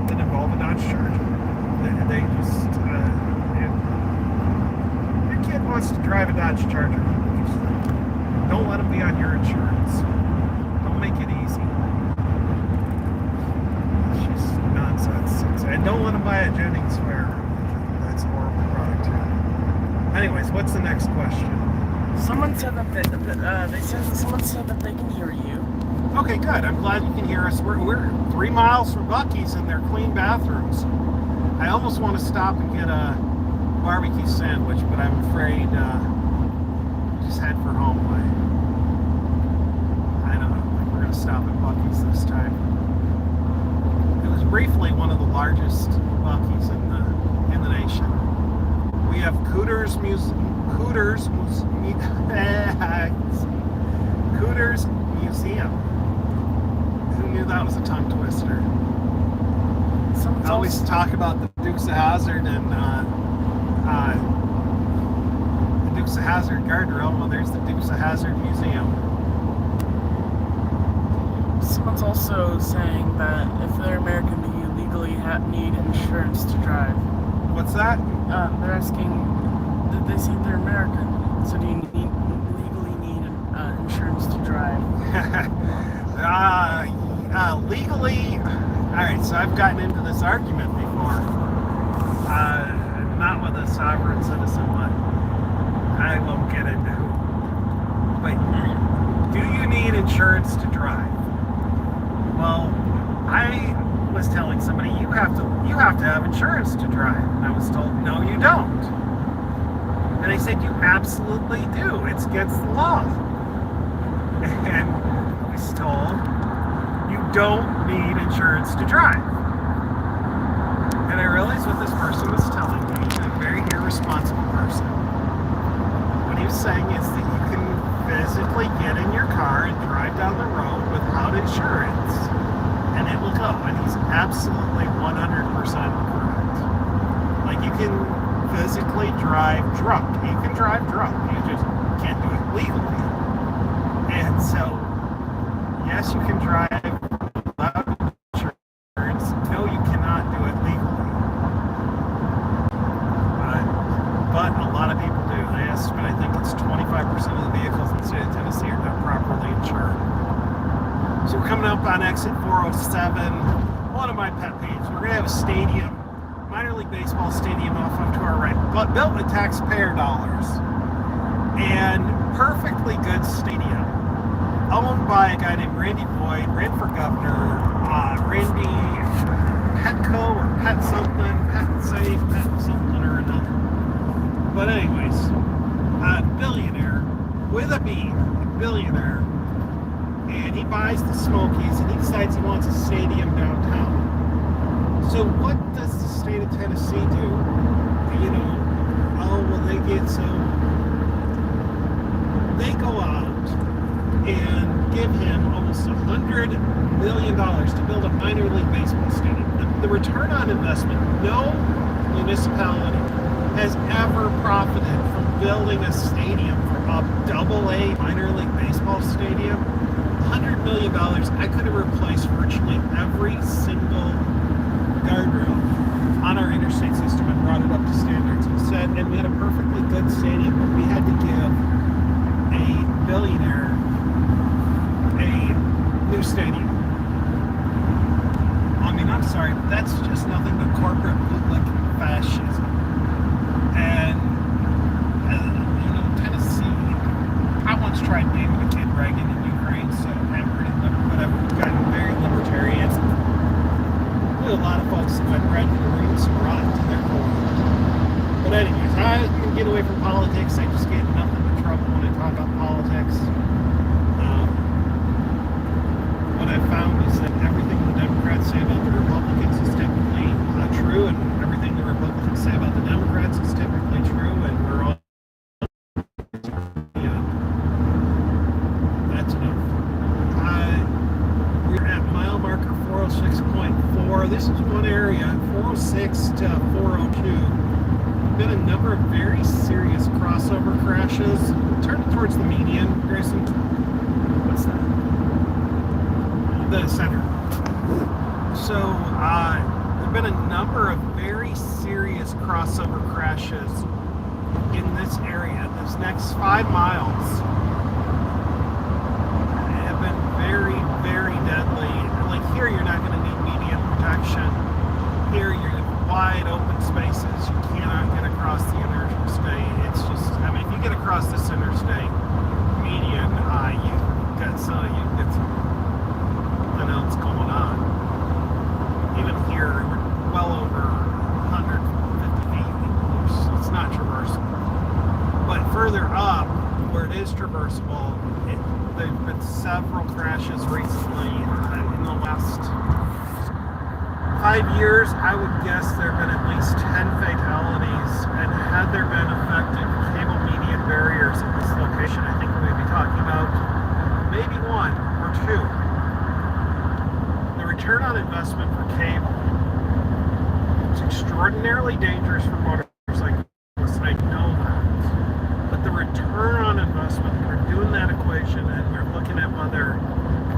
Speaker 1: that involve a Dodge Charger. They just, your kid wants to drive a Dodge Charger. Don't let them be on your insurance. Don't make it easy. It's just nonsense. And don't let them buy a Jennings Fair. That's a horrible product too. Anyways, what's the next question?
Speaker 2: Someone said that someone said that they can hear you.
Speaker 1: Okay, good. I'm glad you can hear us. We're 3 miles from Buc-ee's and they're clean bathrooms. I almost want to stop and get a barbecue sandwich, but I'm afraid just head for home. I don't think we're going to stop at Buc-ee's this time. It was briefly one of the largest Buc-ee's in the nation. We have Cooters Museum. Who knew that was a tongue twister? I always talk about the Dukes of Hazzard and the Dukes of Hazzard guardrail. Well, there's the Dukes of Hazzard Museum.
Speaker 2: Someone's also saying that if they're American, do you legally need insurance to drive?
Speaker 1: What's that?
Speaker 2: They're asking, they say they're American, so do you legally need insurance to drive?
Speaker 1: Legally, alright, so I've gotten into this argument before. Not with a sovereign citizen, but I won't get into who. But do you need insurance to drive? Well, I was telling somebody you have to have insurance to drive, and I was told no, you don't. And I said, you absolutely do. It's against the law. And I was told, you don't need insurance to drive. And I realized what this person was telling me, a very irresponsible person. What he was saying is that you can physically get in your car and drive down the road without insurance, and it will go. And he's absolutely 100% correct. Like, you can physically drive drunk. You can drive drunk. You just can't do it legally. And so, yes, you can drive without insurance. No, you cannot do it legally. But a lot of people do. They estimate, I think it's 25% of the vehicles in the state of Tennessee are not properly insured. So we're coming up on exit 407. One of my pet peeves. We're going to have a stadium, minor league baseball stadium off to our right, but built with taxpayer dollars. And perfectly good stadium. Owned by a guy named Randy Boyd, ran for governor, Randy Petco or Pet something, Pet Safe, Pet something or another. But anyways, a billionaire with a B, a billionaire, and he buys the Smokies and he decides he wants a stadium downtown. So what does the state of Tennessee do? You know, oh, well, they go out and give him almost $100 million to build a minor league baseball stadium. The return on investment, no municipality has ever profited from building a stadium for a AA minor league baseball stadium. $100 million, I could have replaced virtually every single guardrail on our interstate system and brought it up to standards and we had a perfectly good stadium, but we had to give a billionaire a new stadium. I mean, I'm sorry, but that's just nothing but corporate bootleg fascism. And, you know, Tennessee, I once tried naming a kid Reagan in Ukraine, so I'm pretty whatever. We've gotten very libertarian. There's a lot of folks that went right to the roots and rot to their core. But anyways, I can get away from politics. I just get nothing but trouble when I talk about politics. What I've found is that everything the Democrats say about the Republicans is typically true, and everything the Republicans say about the Democrats is typically true, and we're all that's enough. We're at mile marker 406.4. This is one area, 406 to 402. Been a number of very serious crossover crashes. Turn towards the median, Grayson. What's that? The center. So, there have been a number of very serious crossover crashes in this area. This next 5 miles have been very, very deadly. Like here, you're not going to need median protection. Here, you're in wide open spaces. You cannot get across the interstate. It's just, I mean, if you get across this interstate median, you've got something else going on. Even here, we're well over 150 feet. It's not traversable. But further up, where it is traversable, there have been several crashes recently in the last 5 years. I would guess there have been at least 10 fatalities, and had there been effective cable median barriers at this location, I think we'd be talking about maybe 1 or 2. The return on investment for cable is extraordinarily dangerous for motorcyclists, and I know that. But the return on investment, we're doing that equation, and we're looking at whether,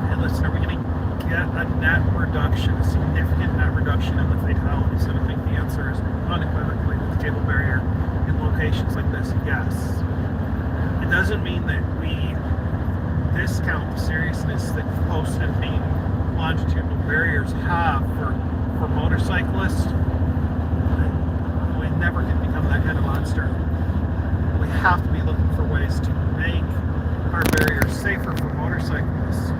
Speaker 1: hey, listen, are we going to get a net reduction, a significant net reduction in the fatalities? And I think the answer is unequivocally with the cable barrier in locations like this, yes. It doesn't mean that we discount the seriousness that close and main longitudinal barriers have for motorcyclists. We never can become that kind of monster. We have to be looking for ways to make our barriers safer for motorcyclists.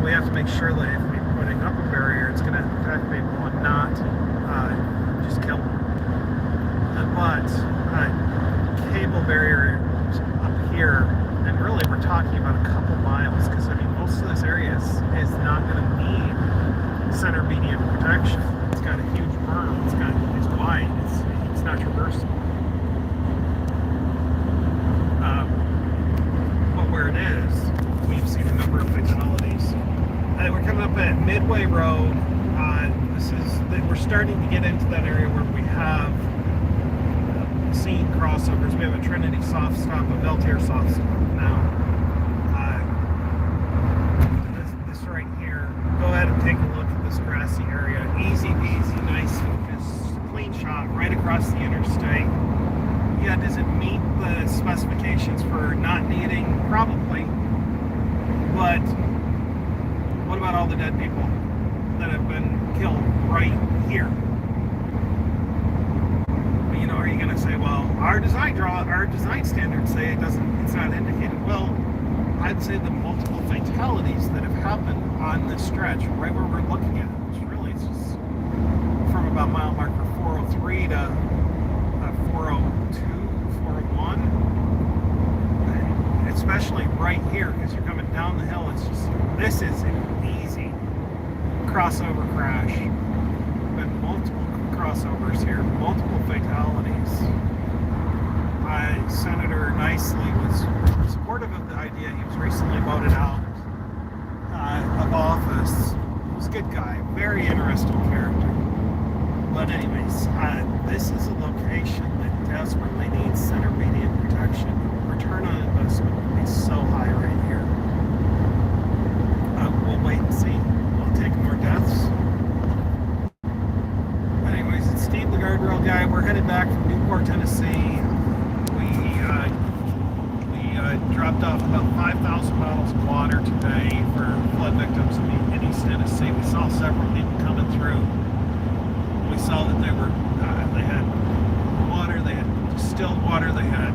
Speaker 1: We have to make sure that if we're putting up a barrier, it's going to protect people and not just kill them. But cable barrier up here, and really we're talking about a couple miles, because I mean most of this area is not going to need center median protection. It's got a huge berm. It's wide. It's not traversable. But where it is, we've seen a number of fatalities. We're coming up at Midway Road. We're starting to get into that area where we have seen crossovers. We have a Trinity soft stop, a Beltier soft stop now. This right here, go ahead and take a look at this grassy area. Easy peasy, nice focus, clean shot right across the interstate. Yeah, does it meet the specifications for not needing? Probably. But what about all the dead people that have been killed right here? You know, are you going to say, well, our design standards say it's not indicated? Well, I'd say the multiple fatalities that have happened on this stretch, right where we're looking at, which really is just from about mile marker 403 to 402, 401, especially right here, because you're coming down the hill. This is an easy crossover crash. Been multiple crossovers here, multiple fatalities. Senator Nicely was supportive of the idea. He was recently voted out of office. He was a good guy, very interesting character. But anyways, this is a location that desperately needs center median protection. Return on investment is so high right here. We'll wait and see. We'll take more deaths. Anyways, it's Steve the Guardrail Guy. We're headed back to Newport, Tennessee. We dropped off about 5,000 bottles of water today for flood victims in East Tennessee. We saw several people coming through. We saw that they had water, they had distilled water, they had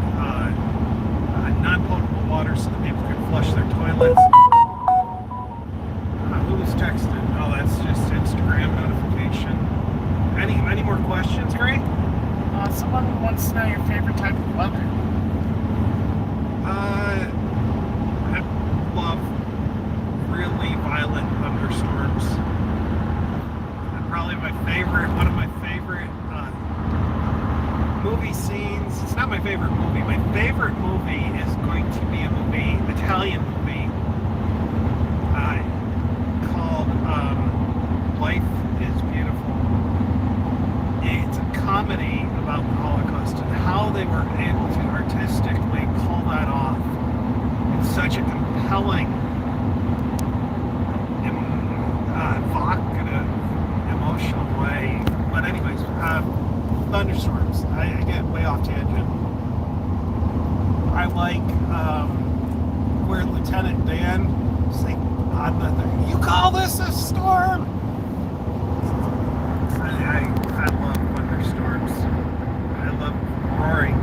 Speaker 1: non-potable water so that people could flush their toilets. Who was texting? Oh, that's just Instagram notification. Any more questions, Gray?
Speaker 2: Someone wants to know your favorite type of weather.
Speaker 1: I love really violent thunderstorms. Probably one of my favorite movie scenes. It's not my favorite movie. My favorite movie is going to be Italian movie, called Life is Beautiful. It's a comedy about the Holocaust and how they were able to artistically pull that off in such a compelling, evocative, emotional way. But anyways, thunderstorms. I get way off tangent. I like where Lieutenant Dan is like, you call this a storm? I love thunderstorms. I love roaring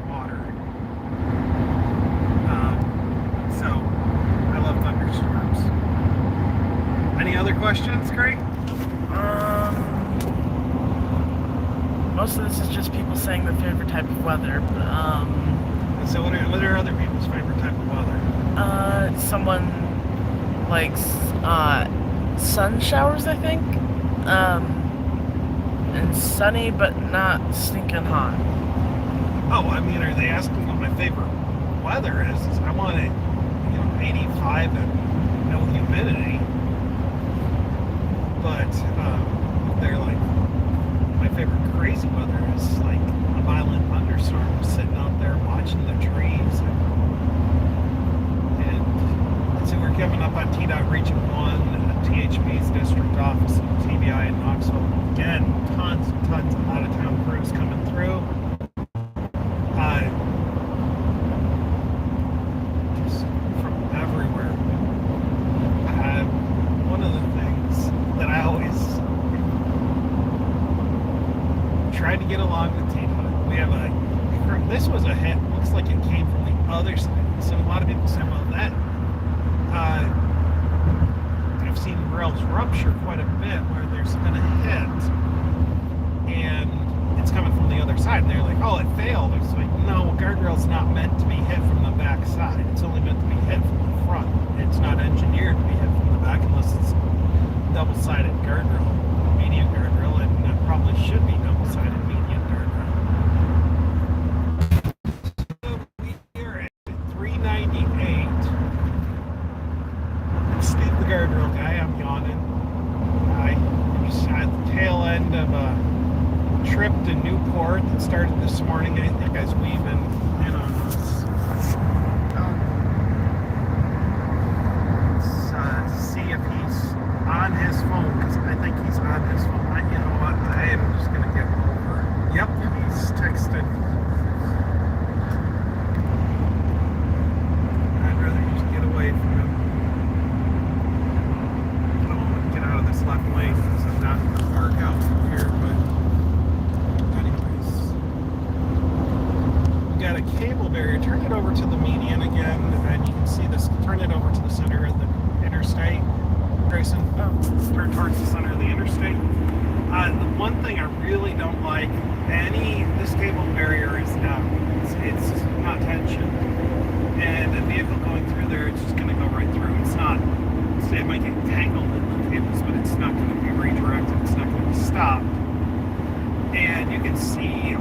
Speaker 1: water. So I love thunderstorms. Any other questions, Craig?
Speaker 2: Most of this is just people saying their favorite type of weather.
Speaker 1: So what are other people's favorite type of weather?
Speaker 2: Someone likes sun showers, I think. And sunny, but not stinking hot.
Speaker 1: Oh, I mean, are they asking what my favorite weather is? I want it, 85 and no humidity. But they're like, my favorite crazy weather is like a violent thunderstorm, sitting out there watching the trees. And so we're coming up on TDOT Region 1, THB's district office in TBI in Knoxville. Again, tons and tons of out-of-town crews coming through. Just from everywhere. One of the things that I always try to get along with TDOT, we have this was a hit, looks like it came from the other side. So a lot of people say, well, that, I've seen rails rupture quite a bit where there's been a hit and it's coming from the other side. And they're like, oh, it failed. It's like, no, a guardrail's not meant to be hit from the back side. It's only meant to be hit from the front. It's not engineered to be hit from the back unless it's double-sided guardrail, median guardrail, and it probably should be double-sided median guardrail. So we are at 398. Steve the guardrail guy, I'm yawning. I'm just at the tail end of a trip to Newport that started this morning. I think that guy's weaving in on us. Let's see if he's on his phone, because I think he's on his phone. You know what? I am just going to get over. Yep, he's texting. I'd rather just get away from him. I don't want to get out of this left lane because I'm not going to park out from here, but anyways. We got a cable barrier. Turn it over to the median again, and you can see this. Turn it over to the center of the interstate. Grayson, turn towards the center of the interstate. The one thing I really don't like, this cable barrier is down. It's not tension. And a vehicle going through there, it's just going to go right through. It's not, it might get tangled in the cables, but it's not going to be redirected. It's not going to be stopped. And you can see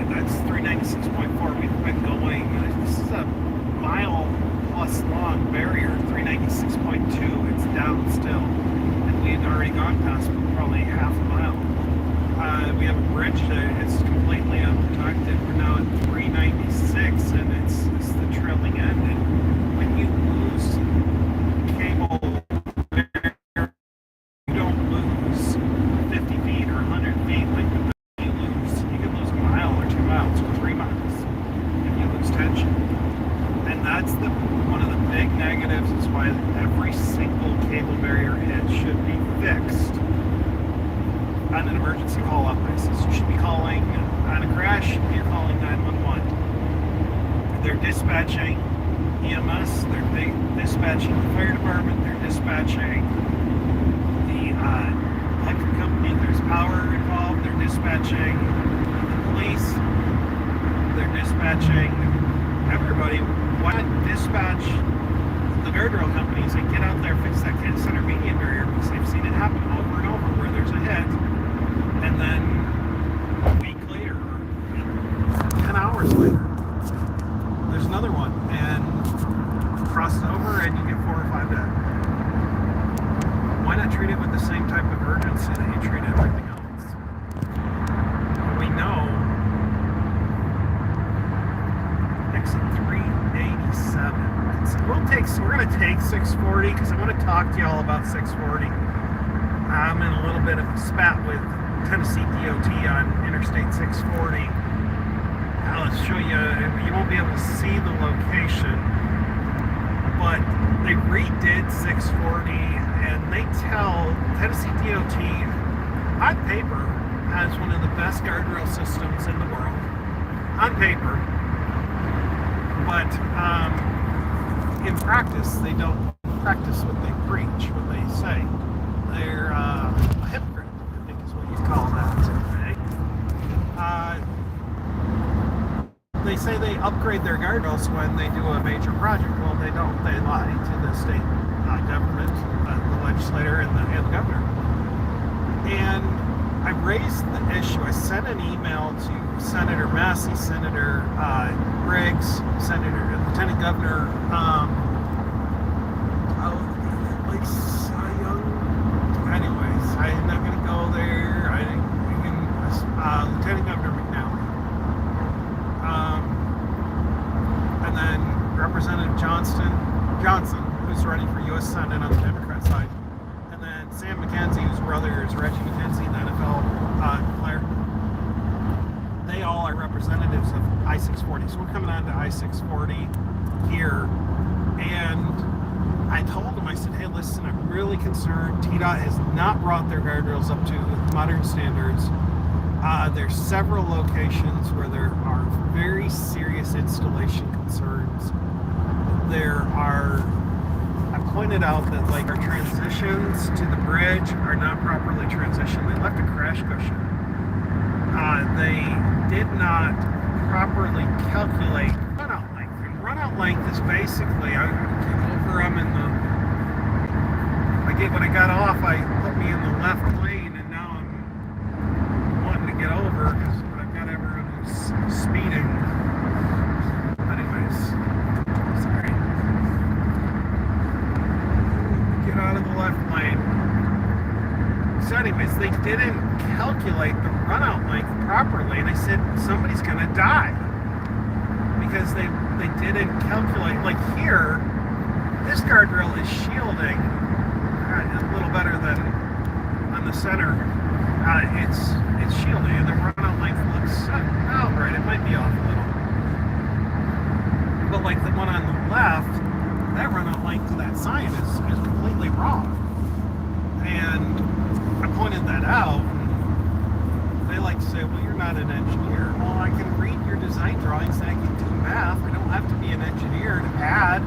Speaker 1: that's 396.4. We've been going, this is a mile plus long barrier, 396.2. It's down still. And we had already gone past probably half a mile. We have a bridge that is completely unprotected. We're now at 396, and it's the trailing end. And when you lose cable barrier, you don't lose 50 feet or 100 feet like you can lose a mile or 2 miles or 3 miles if you lose tension. And that's one of the big negatives. Is why every single cable barrier hit should be fixed on an emergency call-out basis. You should be calling on a crash. You're calling 911. They're dispatching EMS. They're dispatching the fire department. They're dispatching the electric company. There's power involved. They're dispatching the police. They're dispatching everybody. Why not dispatch the guardrail companies and get out there, fix that center median barrier, because they've seen it happen over and over where there's a hit, and then a week later, 10 hours later, there's another one, and cross it over and you get 4 or 5 dead. Why not treat it with the same type of urgency that you treat everything else? We know exit 387. We're going to take 640 because I want to talk to y'all about 640. I'm in a little bit of a spat with Tennessee DOT on Interstate 640. I'll show you. You won't be able to see the location, but they redid 640, and they tell Tennessee DOT on paper has one of the best guardrail systems in the world. On paper. But in practice, they don't practice what they preach, what they say. They're a hypocrite, I think is what you call that. They say they upgrade their guardrails when they do a major project. Well, they don't. They lie to the state government, the legislator, and the governor. And I raised the issue. I sent an email to Senator Massey, Senator Briggs, Lieutenant Governor Young. Anyways, I'm not going to go there. Lieutenant Governor McNally. And then Representative Johnson, who's running for U.S. Senate on the Democrat side. And then Sam McKenzie, whose brother is Reggie McKenzie, the NFL player. They all are representatives of I-640. So we're coming on to I-640 here. And I told them, I said, hey, listen, I'm really concerned. TDOT has not brought their guardrails up to modern standards. There's several locations where there are very serious installation concerns. I pointed out that our transitions to the bridge are not properly transitioned. They left a crash cushion they did not properly calculate runout length. And runout length is basically, I came over, I'm in the, when I got off, I put me in the left lane, and now I'm wanting to get over because I've got everyone who's speeding. Anyways, sorry. Get out of the left lane. So anyways, they didn't calculate the runout length properly, and I said, somebody's gonna die because they didn't calculate. Like here, this guardrail is shielding a little better than on the center. It's shielding, and the runout length looks about right. It might be off a little, but like the one on the left, that runout length to that sign is completely wrong. And I pointed that out. They like to say, well, you're not an engineer. Well, I can read your design drawings and I can do math. I don't have to be an engineer to add,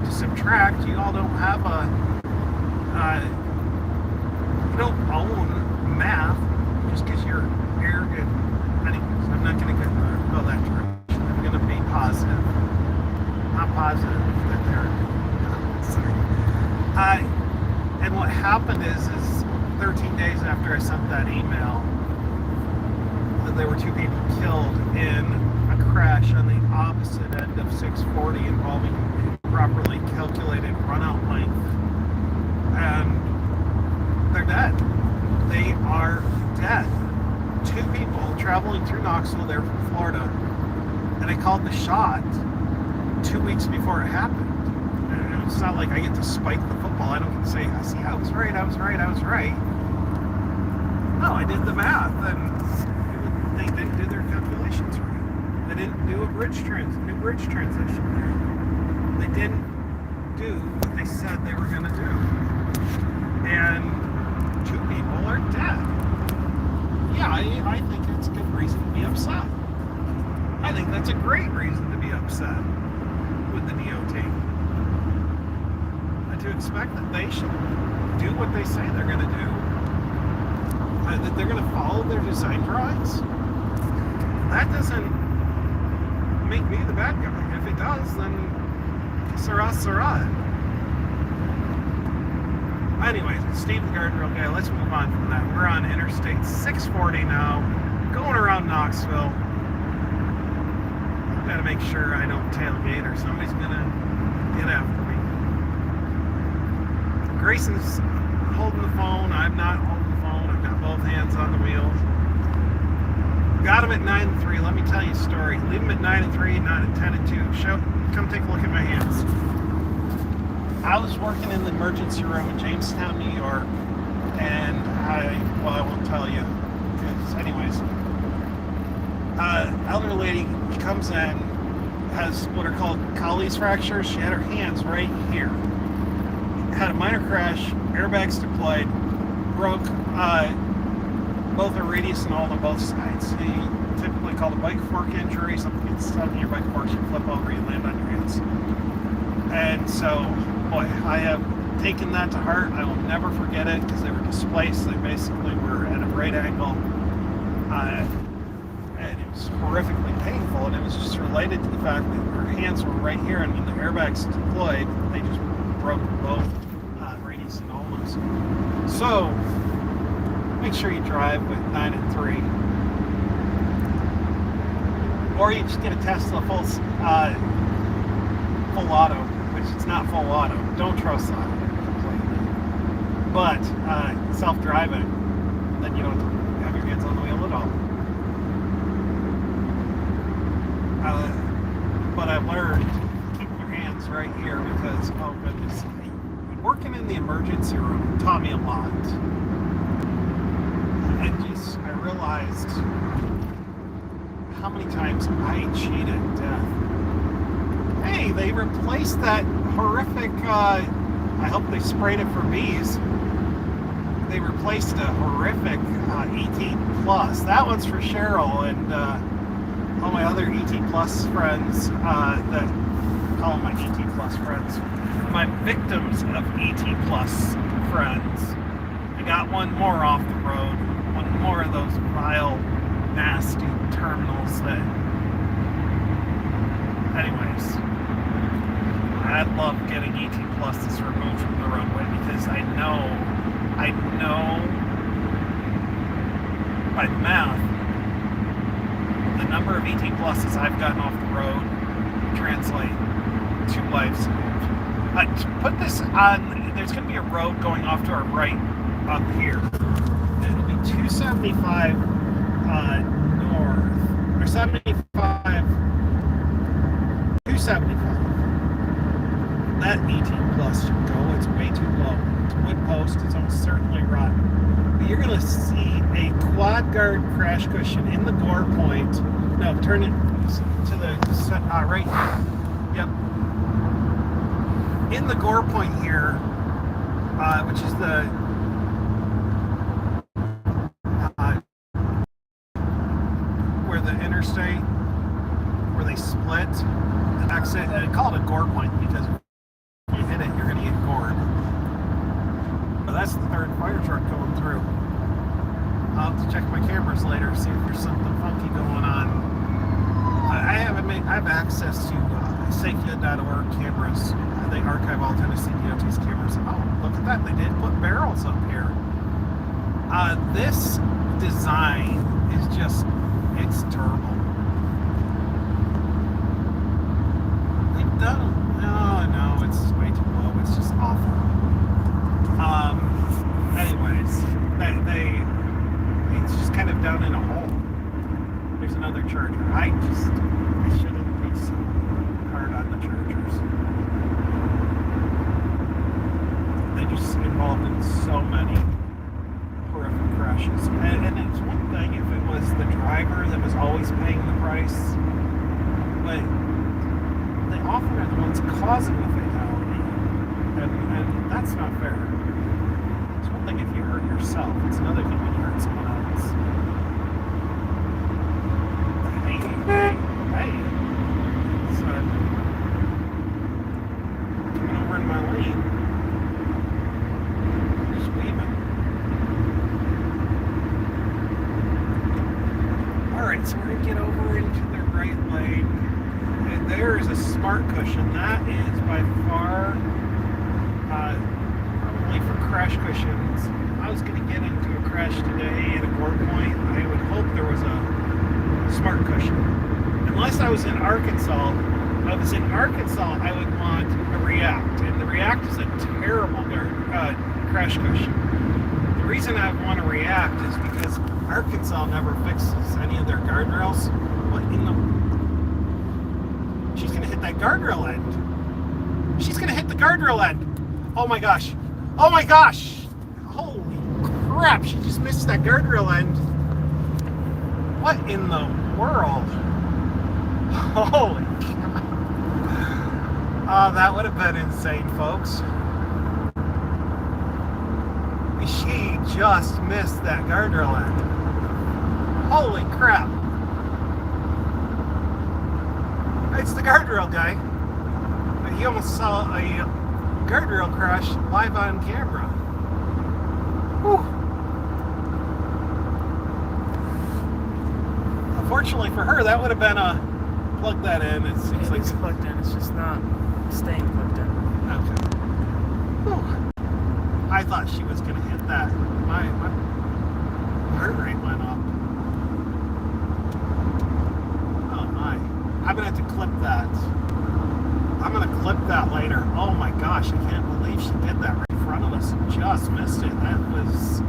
Speaker 1: to subtract. You all don't have you don't own math just because you're arrogant. Anyways, I'm not going to go that direction. I'm going to be positive. Not positive that they're sorry. And what happened is 13 days after I sent that email, there were 2 people killed in a crash on the opposite end of 640 involving improperly calculated runout length. And they're dead. They are dead. 2 people traveling through Knoxville, they're from Florida, and I called the shot 2 weeks before it happened. And it's not like I get to spike the football. I don't get to say, see, I was right. No, I did the math, and they didn't do their calculations right. They didn't do new bridge transition there. They didn't do what they said they were going to do. And 2 people are dead. Yeah, I think it's a good reason to be upset. I think that's a great reason to be upset with the DOT. And to expect that they should do what they say they're going to do, that they're going to follow their design drawings, that doesn't make me the bad guy. If it does, then Sarah. Anyways, Steve the guardrail guy, let's move on from that. We're on Interstate 640 now, going around Knoxville. I've got to make sure I don't tailgate or somebody's going to get after me. Grayson's holding the phone. I'm not holding the phone. I've got both hands on the wheel. Got him at 9 and 3. Let me tell you a story. Leave him at 9 and 3, not at 10 and 2. Come take a look at my hands. I was working in the emergency room in Jamestown, New York, and I won't tell you. Anyways, elder lady comes in, has what are called Colles fractures. She had her hands right here. Had a minor crash, airbags deployed, broke both her radius and all on both sides. They typically called a bike fork injury. Something gets stuck in your bike fork, you flip over, you land on your hands. And so, boy, I have taken that to heart. I will never forget it because they were displaced. They basically were at a right angle. And it was horrifically painful. And it was just related to the fact that her hands were right here. And when the airbags deployed, they just broke both radius and ulnas. So, make sure you drive with 9 and 3. Or you just get a Tesla full auto, which it's not full auto. Don't trust that completely. But self-driving, then you don't have your hands on the wheel at all. But I've learned to keep your hands right here because, oh goodness, working in the emergency room taught me a lot. I realized how many times I cheated death. Hey, they replaced that horrific, I hope they sprayed it for bees. They replaced a horrific ET Plus. That one's for Cheryl and all my other ET Plus friends that call them my ET Plus friends. My victims of ET Plus friends. I got one more off the road. One more of those vile nasty terminals that, anyways, I'd love getting ET Pluses removed from the runway because I know by math, the number of ET Pluses I've gotten off the road translate to lives saved. To put this on, there's going to be a road going off to our right up here. It'll be 275 north, or 75, 275. That 18 plus should go. It's way too low. It's wood post. It's almost certainly rotten. But you're going to see a quad guard crash cushion in the gore point. No, turn it to the right. Yep. In the gore point here, which is the where the interstate, where they split the exit. I call it a gore point because if you hit it, you're going to get gored. But that's the third fire truck going through. I'll have to check my cameras later, see if there's something funky going on. I have access to safety.org cameras. They archive all Tennessee DOT's cameras. Oh, look at that. They did put barrels up here. This design is just, it's terrible. They've done, no, it's way too low. It's just awful. Anyways, it's just kind of down in a hole. There's another charger. I shouldn't be so hard on the chargers. They just involved in so many horrific crashes. And it's one thing if it was the driver that was always paying the price, but they often are the ones causing the fatality. And that's not fair. It's one thing if you hurt yourself, it's another thing when you hurt someone else. Hey. So, coming over in my lane. Just weaving. Alright, so we're going to get over into the right lane. And there is a smart cushion. That is by far, probably for crash cushions. If I was going to get into a crash today at a gore point, I would hope there was a smart cushion. Unless I was in Arkansas, if I was in Arkansas, I would want a React. And the React is a terrible crash cushion. The reason I want a React is because Arkansas never fixes any of their guardrails. What in the... She's going to hit that guardrail end. She's going to hit the guardrail end. Oh my gosh. Oh my gosh. Holy crap. She just missed that guardrail end. What in the world? Holy cow. Oh, that would have been insane, folks. She just missed that guardrail end. Holy crap. It's the guardrail guy. He almost saw a guardrail crash live on camera. Whew. Unfortunately for her, that would have been a plug that in. It seems like
Speaker 2: it's plugged in. It's just not staying plugged in.
Speaker 1: Okay. Whew. I thought she was going to hit that. My heart rate went up. Oh my. I'm going to have to clip that. I'm going to clip that later. Oh my gosh, I can't believe she did that right in front of us and just missed it. That was...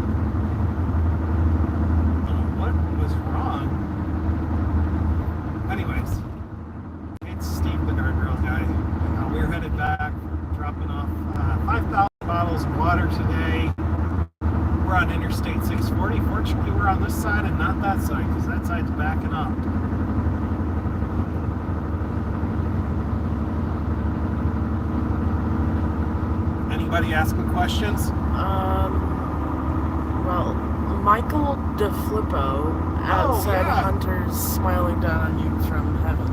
Speaker 1: what was wrong? Anyways, it's Steve the guardrail guy. We're headed back, dropping off 5,000 bottles of water today. We're on Interstate 640. Fortunately, we're on this side and not that side because that side's backing up. Anybody asking questions?
Speaker 2: Well, Michael DeFlippo said Hunter's smiling down on you from heaven.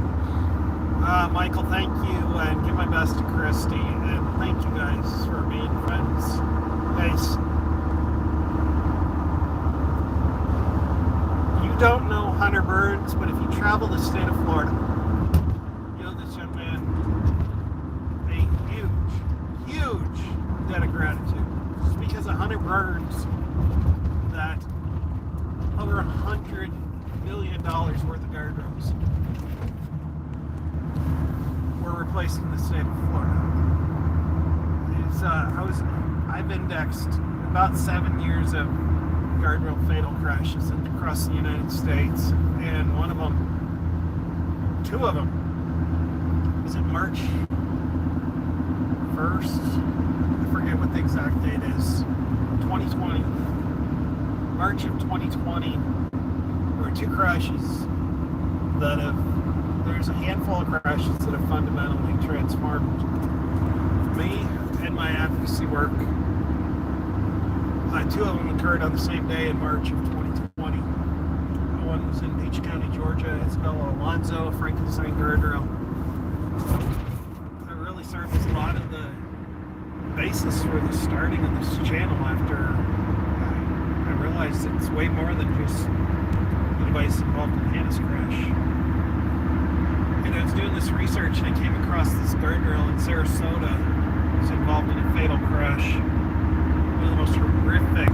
Speaker 1: Michael, thank you, and give my best to Christy, and thank you guys for being friends. Guys, you don't know Hunter Burns, but if you travel the state of Florida, you owe this young man a huge debt of gratitude. It's because of Hunter Burns that over $100 million worth of guardrails were replaced in the state of Florida. I've indexed about 7 years of guardrail fatal crashes across the United States, and two of them, was it March 1st? I forget what the exact date is. 2020. March of 2020, there were two crashes there's a handful of crashes that have fundamentally transformed me and my advocacy work. Two of them occurred on the same day in March of 2020. One was in Beach County, Georgia, Isabella Alonzo, Frankenstein guardrail. It really served as a lot of the basis for the starting of this channel after I realized it's way more than just the device involved in Hannah's crash. And I was doing this research and I came across this guardrail in Sarasota. It was involved in a fatal crash. One of the most horrific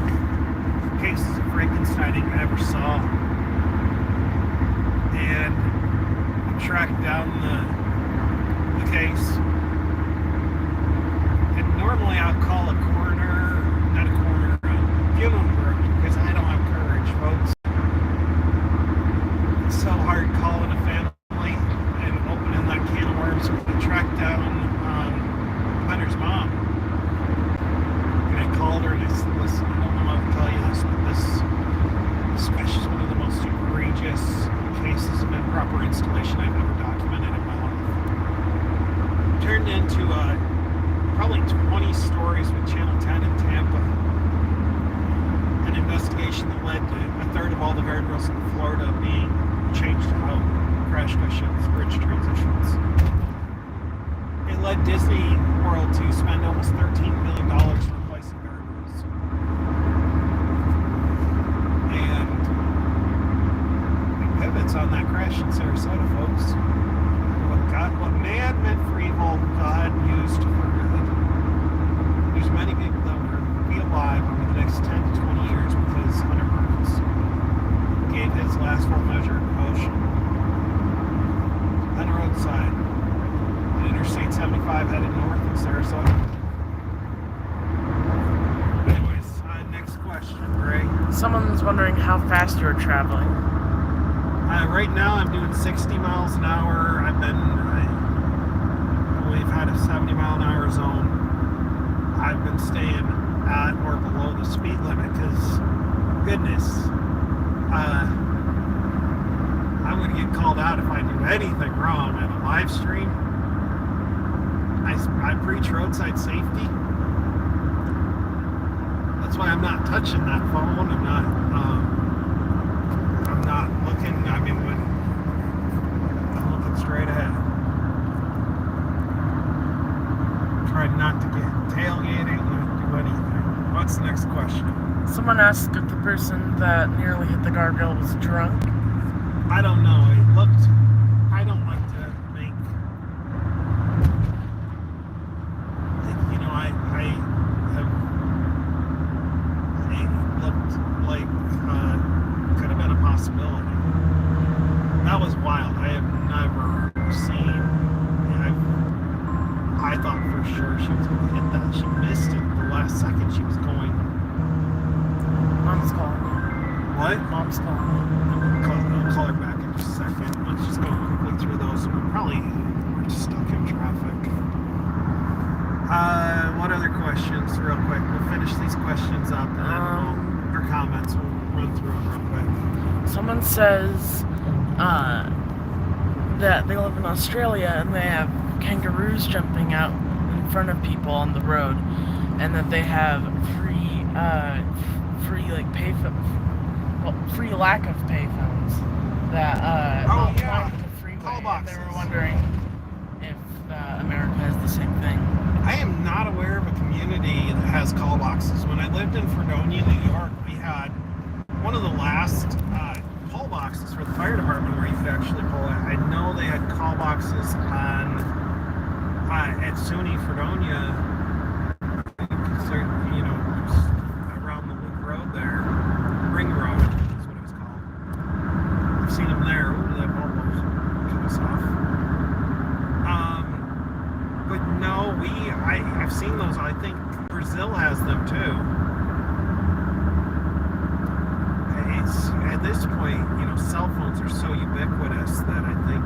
Speaker 1: cases of Frankensteining I ever saw. And I tracked down the case. And normally I'd call a funeral director, because I don't have courage, folks. It's so hard calling a family and opening that can of worms. I tracked down Hunter's mom. And I called her and I said, listen, I don't know how to tell you this, but this crash is one of the most egregious cases of improper installation I've ever documented in my life. Turned into probably 20 stories with Channel 10 in Tampa. An investigation that led to a third of all the guardrails in Florida being changed out, crash cushions, bridge transitions. It led Disney World to spend almost $13 million replacing guardrails. And it pivots on that crash in Sarasota, folks. What man meant for evil, God used for good. There's many people that will be alive over the next 10 to 20 years because Hunter Burns gave his last full measure of devotion on the roadside at Interstate 75 headed north in Sarasota. Anyways, next question, Ray.
Speaker 2: Someone's wondering how fast you're traveling.
Speaker 1: Right now I'm doing 60 miles an hour. We've had a 70 mile an hour zone. I've been staying at or below the speed limit because, goodness, I'm going to get called out if I do anything wrong on a live stream. I preach roadside safety. That's why I'm not touching that phone. I'm not looking. When I'm looking straight ahead. Trying not to get tailgating, not do anything. What's the next question?
Speaker 2: Someone asked if the person that nearly hit the guardrail was drunk.
Speaker 1: I don't know. I don't like to make, it looked like could have been a possibility. That was wild. I have never seen, I thought for sure she was going to hit that. She missed it the last second she was going.
Speaker 2: Mom's calling.
Speaker 1: What?
Speaker 2: Mom's calling.
Speaker 1: I'll call her back in just a second. Let's just go quickly through those. We're just stuck in traffic. What other questions, real quick? We'll finish these questions up and then our comments. We'll run through them real quick.
Speaker 2: Someone says that they live in Australia and they have kangaroos jumping out in front of people on the road, and that they have free lack of payphones that
Speaker 1: yeah,
Speaker 2: the freeway.
Speaker 1: call boxes.
Speaker 2: They were wondering if America has the same thing.
Speaker 1: I am not aware of a community that has call boxes. When I lived in Fredonia, New York, we had one of the last call boxes for the fire department where you could actually pull it. I know they had call boxes on at SUNY Fredonia, because they're, you know, around the loop road there, Ring Road is what it was called. I've seen them there. Ooh, that almost cut us off. But no, I've seen those. I think Brazil has them too. It's, at this point, you know, cell phones are so ubiquitous that I think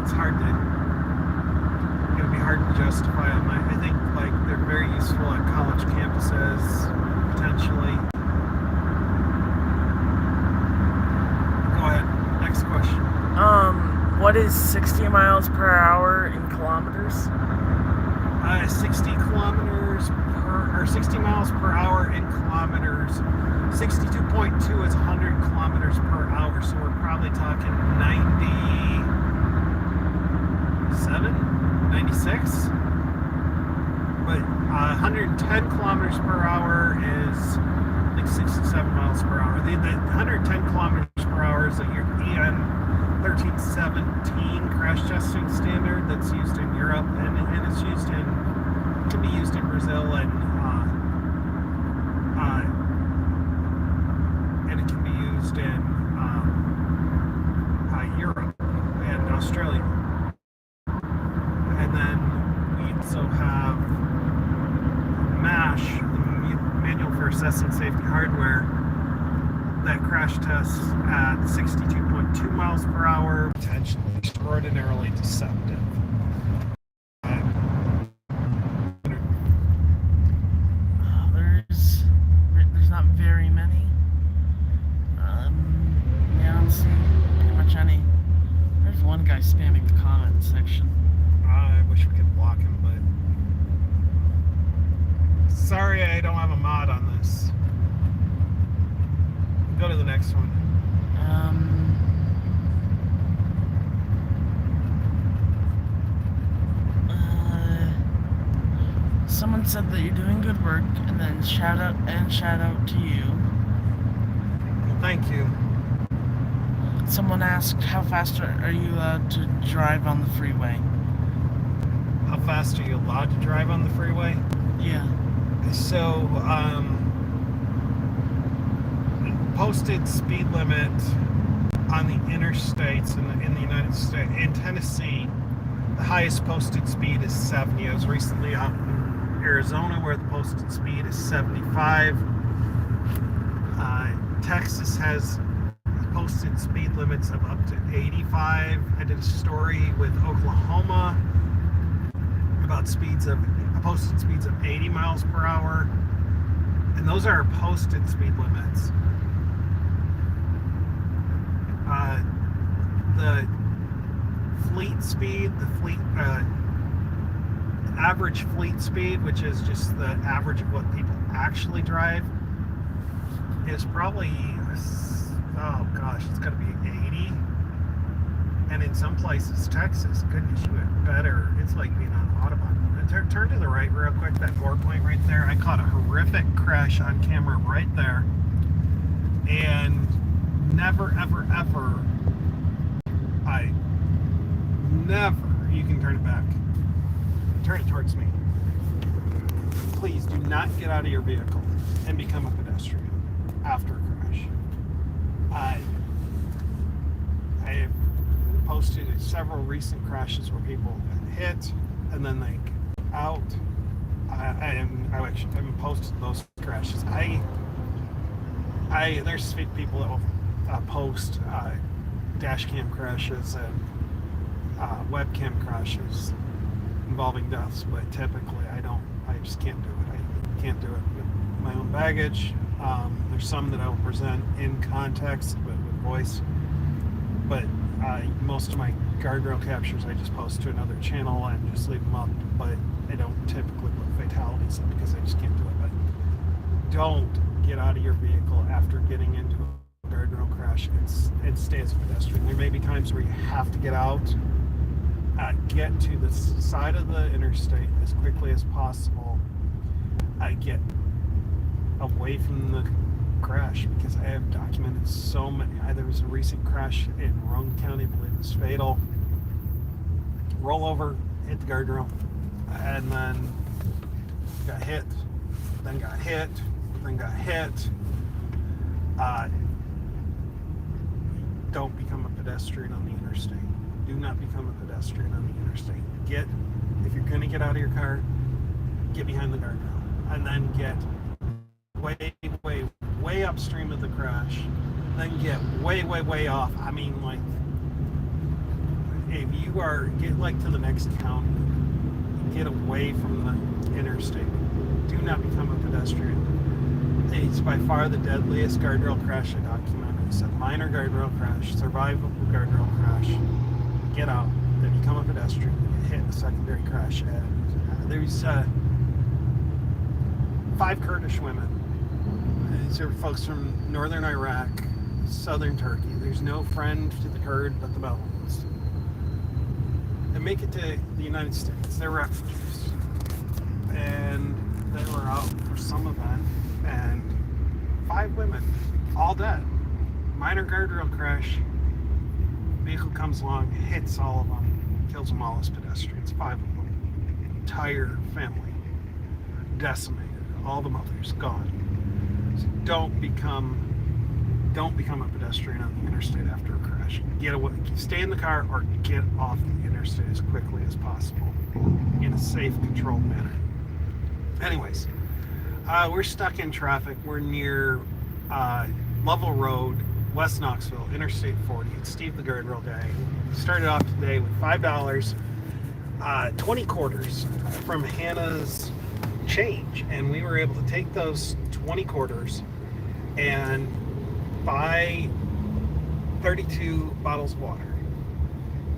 Speaker 1: it's hard to, it would be hard to justify them. I think, like, they're very useful at college campuses, potentially. Go ahead, next question.
Speaker 2: What is 60 miles per hour in kilometers?
Speaker 1: 60 kilometers per, or 60 miles per hour in kilometers. 62.2 is 100 kilometers per hour, so we're probably talking 97, 96. But 110 kilometers per hour is like 67 miles per hour. The 110 kilometers per hour is a EN 1317 crash testing standard that's used in Europe, and it's used in, can be used in Brazil, and it can be used in Europe and Australia. And then we also have MASH, the Manual for Assessing Safety Hardware, that crash tests at 62.2 miles per hour, potentially extraordinarily deceptive.
Speaker 2: There's not very many. Yeah, I don't see pretty much any. There's one guy spamming the comment section.
Speaker 1: I wish we could block him, but sorry, I don't have a mod on this. Go to the next one.
Speaker 2: Someone said that you're doing good work, and then shout out to you.
Speaker 1: Well, thank you.
Speaker 2: Someone asked, how fast are you allowed to drive on the freeway?
Speaker 1: How fast are you allowed to drive on the freeway?
Speaker 2: Yeah.
Speaker 1: So, posted speed limit on the interstates in the United States. In Tennessee, the highest posted speed is 70. I was recently out in Arizona where the posted speed is 75. Texas has posted speed limits of up to 85. I did a story with Oklahoma about posted speeds of 80 miles per hour, and those are posted speed limits. The fleet speed, average fleet speed, which is just the average of what people actually drive, is probably, oh gosh, it's got to be 80. And in some places, Texas, goodness, you had better. It's like being on Autobahn. Turn to the right real quick, that gore point right there. I caught a horrific crash on camera right there. And never, ever, ever, you can turn it back. Turn it towards me. Please do not get out of your vehicle and become a pedestrian after a crash. I have posted several recent crashes where people hit and then they get out. I haven't posted those crashes. There's people that will post dash cam crashes and webcam crashes involving deaths, but typically I just can't do it. I can't do it with my own baggage. There's some that I will present in context with voice, but most of my guardrail captures I just post to another channel and just leave them up, but I don't typically put fatalities in because I just can't do it. But don't get out of your vehicle after getting into a guardrail crash and stay as a pedestrian. There may be times where you have to get out, get to the side of the interstate as quickly as possible, get away from the crash because I have documented so many. There was a recent crash in Roane County, I believe it was fatal. Roll over, hit the guardrail, and then got hit, then got hit, then got hit. Don't become a pedestrian on the interstate. Do not become a pedestrian on the interstate. If you're going to get out of your car, get behind the guardrail, and then get way upstream of the crash, then get way off. I mean, like, if you get like to the next county, get away from the interstate. Do not become a pedestrian. It's by far the deadliest guardrail crash I documented. It's a minor guardrail crash, survivable guardrail crash. Get out, then become a pedestrian, hit a secondary crash. And there's 5 Kurdish women. These are folks from northern Iraq, southern Turkey. There's no friend to the Kurd but the Muslims. They make it to the United States. They're refugees. And they were out for some event, and 5 women, all dead. Minor guardrail crash. Vehicle comes along, hits all of them, kills them all as pedestrians. 5 of them. Entire family decimated. All the mothers gone. So don't become a pedestrian on the interstate after a crash. Get away, stay in the car, or get off the interstate as quickly as possible in a safe, controlled manner. Anyways, we're stuck in traffic. We're near Lovell Road, West Knoxville, Interstate 40. It's Steve the Guardrail Guy. Started off today with $5, 20 quarters from Hannah's change, and we were able to take those 20 quarters and buy 32 bottles of water.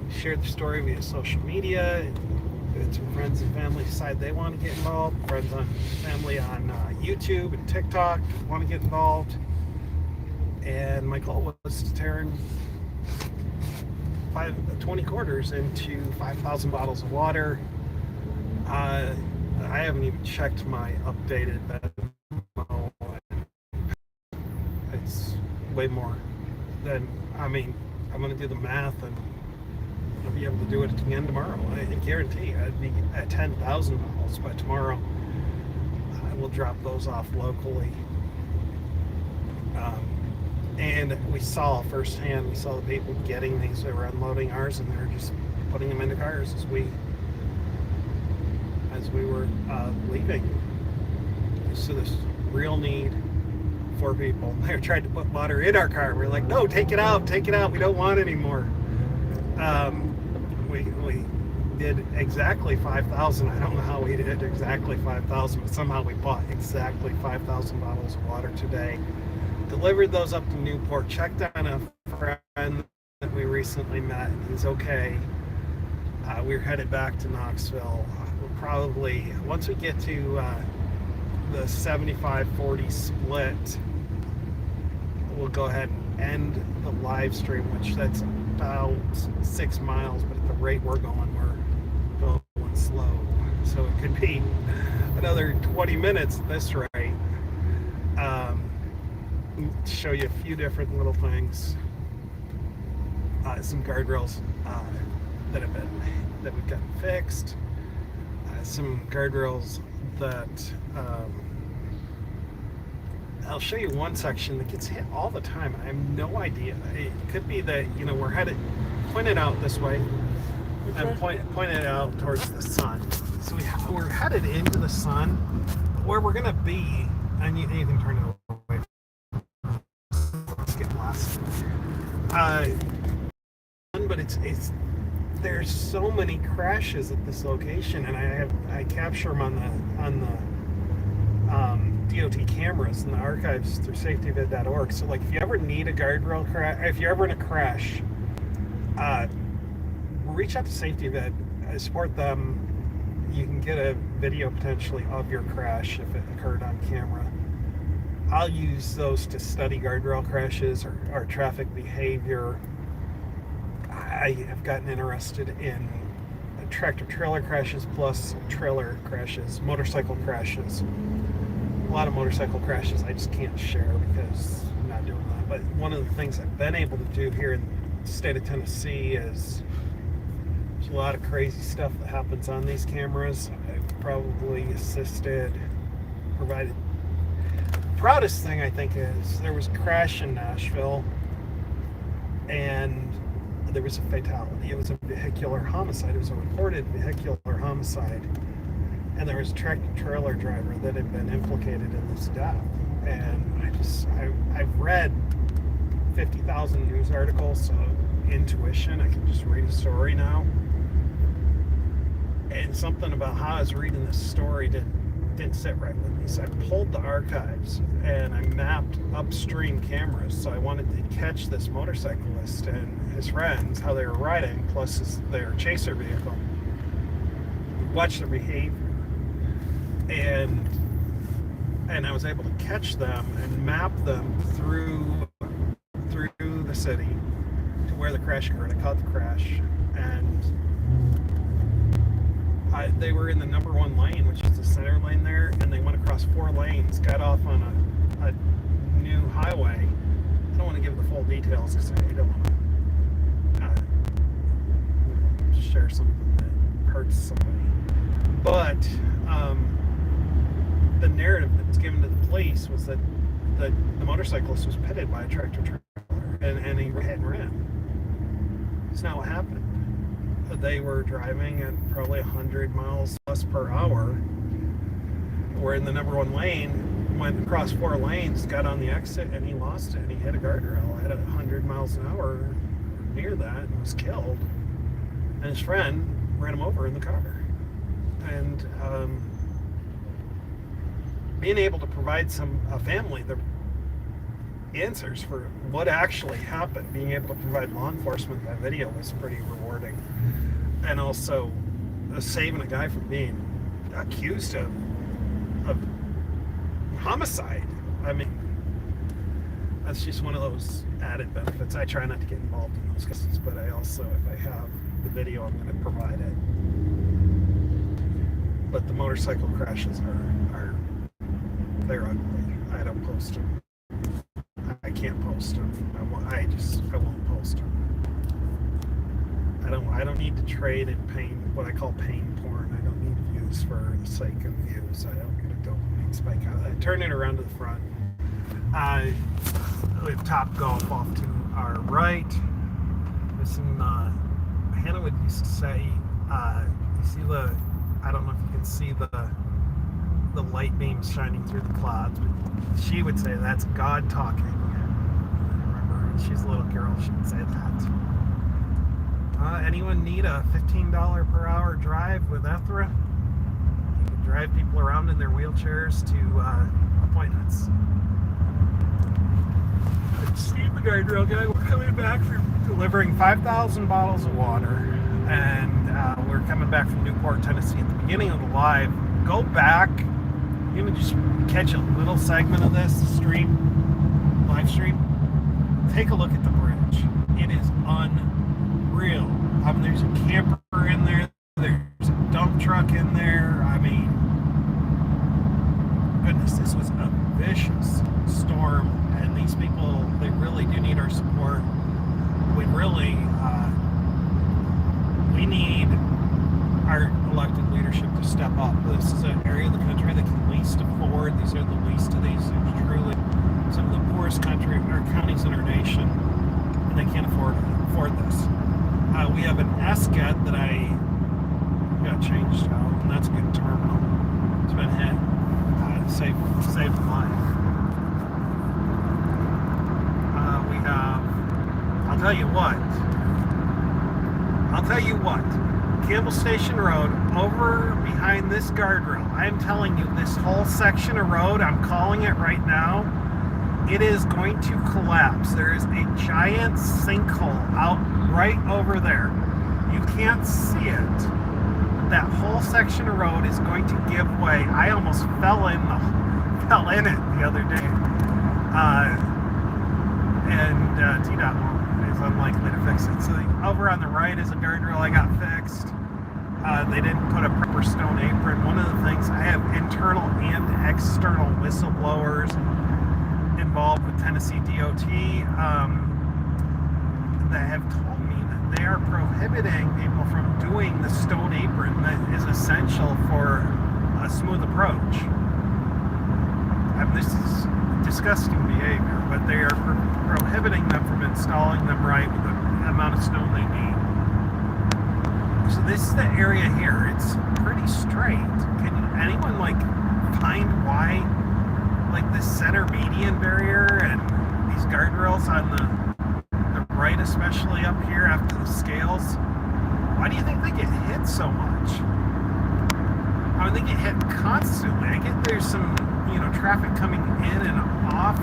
Speaker 1: Shared the story via social media. Some friends and family decide they want to get involved. Friends and family on YouTube and TikTok want to get involved. And my goal was to turn 20 quarters into 5,000 bottles of water. I haven't even checked my updated Venmo. It's way more than, I'm going to do the math, and I'll be able to do it again tomorrow. I guarantee I'd be at 10,000 bottles by tomorrow. I will drop those off locally. And we saw firsthand, the people getting these. They were unloading ours, and they were just putting them into cars as we were leaving. So this real need for people. They were trying to put water in our car. We're like, no, take it out, we don't want any more. We did exactly 5,000. I don't know how we did exactly 5,000, but somehow we bought exactly 5,000 bottles of water today. Delivered those up to Newport. Checked on a friend that we recently met. He's okay. We're headed back to Knoxville. We'll probably, once we get to the 75-40 split, we'll go ahead and end the live stream, which that's about 6 miles, but at the rate we're going slow. So it could be another 20 minutes at this rate. Show you a few different little things. Some guardrails that we've gotten fixed. Some guardrails that I'll show you one section that gets hit all the time. I have no idea. It could be that we're headed pointed out this way and pointed out towards the sun. So we're headed into the sun. Where we're gonna be, and you can turn it away. Get blasted. But it's there's so many crashes at this location, and I capture them on the DOT cameras and the archives through safetyvid.org. So like if you ever need a guardrail crash, if you're ever in a crash, reach out to SafetyVid. I support them. You can get a video potentially of your crash if it occurred on camera. I'll use those to study guardrail crashes or traffic behavior. I have gotten interested in tractor-trailer crashes plus trailer crashes, motorcycle crashes. lot of motorcycle crashes I just can't share because I'm not doing that. But one of the things I've been able to do here in the state of Tennessee is there's a lot of crazy stuff that happens on these cameras. I've probably provided. The proudest thing I think is there was a crash in Nashville and there was a fatality. It was a vehicular homicide. It was a reported vehicular homicide. And there was a tractor-trailer driver that had been implicated in this death. And I've read 50,000 news articles, so intuition, I can just read a story now. And something about how I was reading this story didn't sit right with me. So I pulled the archives and I mapped upstream cameras. So I wanted to catch this motorcyclist and his friends, how they were riding, plus their chaser vehicle. Watch their behavior. And I was able to catch them and map them through the city to where the crash occurred. I caught the crash, and they were in the number one lane, which is the center lane there, and they went across 4 lanes, got off on a new highway. I don't want to give the full details because I don't want to share something that hurts somebody. But the narrative that was given to the police was that the motorcyclist was pitted by a tractor-trailer and he hit and ran. It's not what happened. They were driving at probably 100 miles plus per hour. We're in the number one lane, went across 4 lanes, got on the exit, and he lost it, and he hit a guardrail at 100 miles an hour near that and was killed. And his friend ran him over in the car. And being able to provide a family the answers for what actually happened, being able to provide law enforcement by video was pretty rewarding. And also saving a guy from being accused of homicide. I mean, that's just one of those added benefits. I try not to get involved in those cases, but I also, if I have the video, I'm going to provide it. But the motorcycle crashes they're ugly. I don't post them. I can't post them. I won't post them. I don't need to trade in what I call pain porn. I don't need views for the sake of views. I don't get a dopamine spike out. I turn it around to the front. We have Top Golf off to our right. Listen, Hannah would used to say, you see I don't know if you can see the light beams shining through the clouds, but she would say that's God talking. Remember, she's a little girl, she would say that. Anyone need a $15 per hour drive with Ethra? You can drive people around in their wheelchairs to appointments. Steve, the guardrail guy, we're coming back from delivering 5,000 bottles of water, and we're coming back from Newport, Tennessee. At the beginning of the live, go back. You're gonna just catch a little segment of this live stream. Take a look at the bridge. It is unreal. I mean, there's a camper in there. There's a dump truck in there. I mean, goodness, this was a vicious storm, and these people, they really do need our support. We need our elected leadership to step up. This is an area of the country that can least afford. These are the least of these. They're truly some of the poorest counties in our nation, and they can't afford this. We have an SCAT that I got changed out, and that's a good terminal. It's been hit. Saved a life. We have, I'll tell you what, Campbell Station Road, over behind this guardrail. I'm telling you, this whole section of road, I'm calling it right now, it is going to collapse. There is a giant sinkhole out right over there. You can't see it. That whole section of road is going to give way. I almost fell in it the other day. And TDOT is unlikely to fix it. So over on the right is a guardrail I got fixed. They didn't put a proper stone apron. One of the things, I have internal and external whistleblowers involved with Tennessee DOT that have told me that they are prohibiting people from doing the stone apron that is essential for a smooth approach. This is disgusting behavior, but they are prohibiting them from installing them right with the amount of stone they need. So this is the area here. It's pretty straight. Can anyone find why this center median barrier and these guardrails on the right, especially up here after the scales, why do you think they get hit so much? I mean, they get hit constantly. I get there's some traffic coming in and off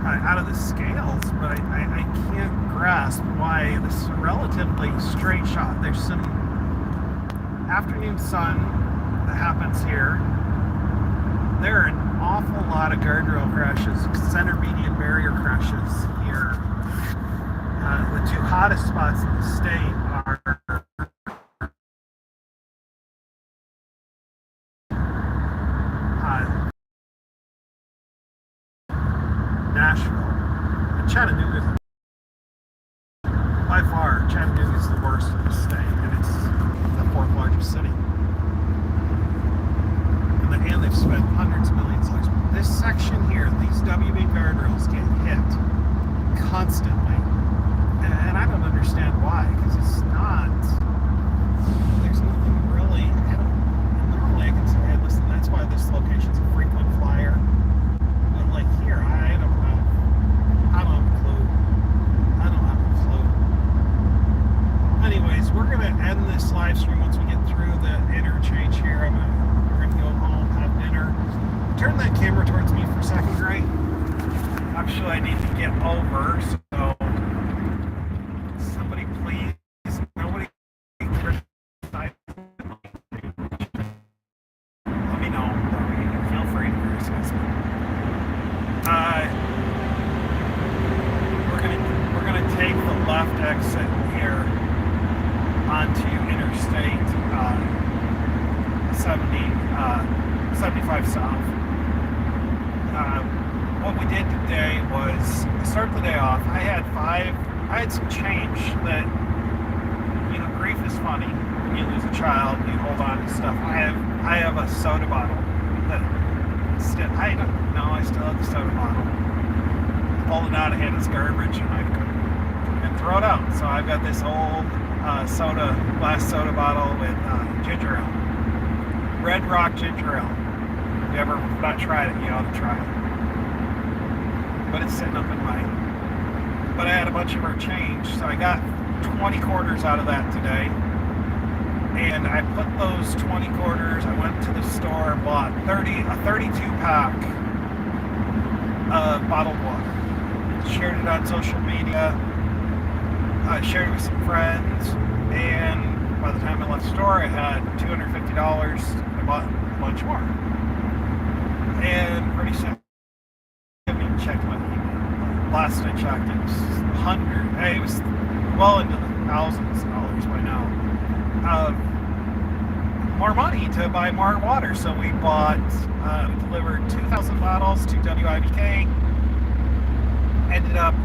Speaker 1: out of the scales, but I can't grasp why this relatively straight shot. There's some afternoon sun that happens here. There are an awful lot of guardrail crashes, center median barrier crashes here. The two hottest spots in the state are Nashville and Chattanooga. By far, Chattanooga is the worst in the state, and it's the fourth largest city. And they've spent hundreds of millions of dollars. This section here, these WB guardrails get hit constantly, and I don't understand why, because it's not. There's nothing really. Normally I can say, hey, listen, that's why this location's a frequent flyer. But here, I don't know. I don't have a clue. I don't have a clue. Anyways, we're gonna end this live stream once we get through the interchange here. We're gonna go home, have dinner. Turn that camera towards me for a second, Gray. Actually, I need to get over, so somebody please, nobody criticize. Let me know. Feel free to criticize me. We're gonna take the left exit here onto Interstate 75 South. What we did today was start the day off. I had some change that, grief is funny. When you lose a child, you hold on to stuff. I have a soda bottle that I still have the soda bottle. I pulled it out, I had its garbage, and I couldn't throw it out. So I've got this old glass soda bottle with ginger ale. Red Rock ginger ale. If you ever not tried it, you ought to try it. But it's sitting up in but I had a bunch of our change, so I got 20 quarters out of that today. And I put those 20 quarters, I went to the store and bought a 32 pack of bottled water. Shared it on social media, shared it with some friends, and by the time I left the store, I had $250. I bought a bunch more. And pretty soon, I haven't even checked my email. Last I checked, it was it was well into the thousands of dollars by now. More money to buy more water. So we we delivered 2,000 bottles to WIBK. Ended up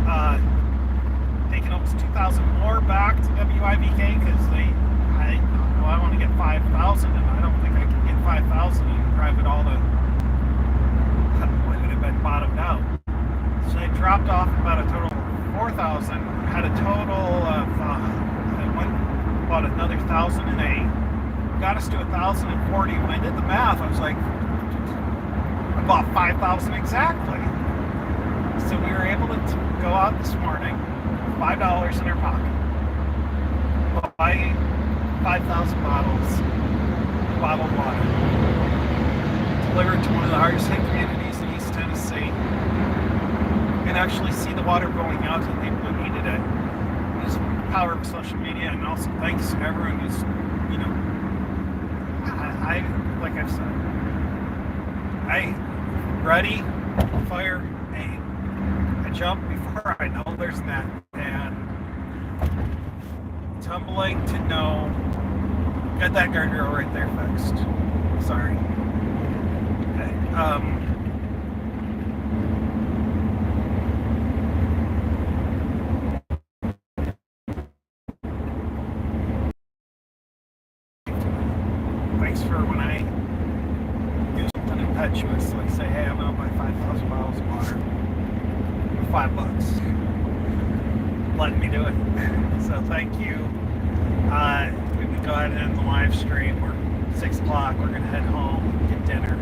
Speaker 1: taking almost 2,000 more back to WIBK because I want to get 5,000, and I don't think I can get 5,000 and drive it all to. It would have been bottomed out. So they dropped off about a total of 4,000. Had a total of about another 1,008. Got us to 1,040. When I did the math, I was like, I bought 5,000 exactly. So we were able to go out this morning, $5 in our pocket, buy 5,000 bottles of bottled water, delivered to one of the hardest hit communities in East Tennessee, and actually see the water going out to the people who needed it. Just the power of social media, and also thanks to everyone who's, like I've said, ready, fire, aim. I jump before I know there's net, and it's humbling to know Got that guardrail right there fixed. Sorry. Okay. Thanks for when I do something impetuous, like say, hey, I'm gonna buy 5,000 bottles of water for $5. Letting me do it. So thank you. We can go ahead and end the live stream. We're 6 o'clock. We're gonna head home, get dinner.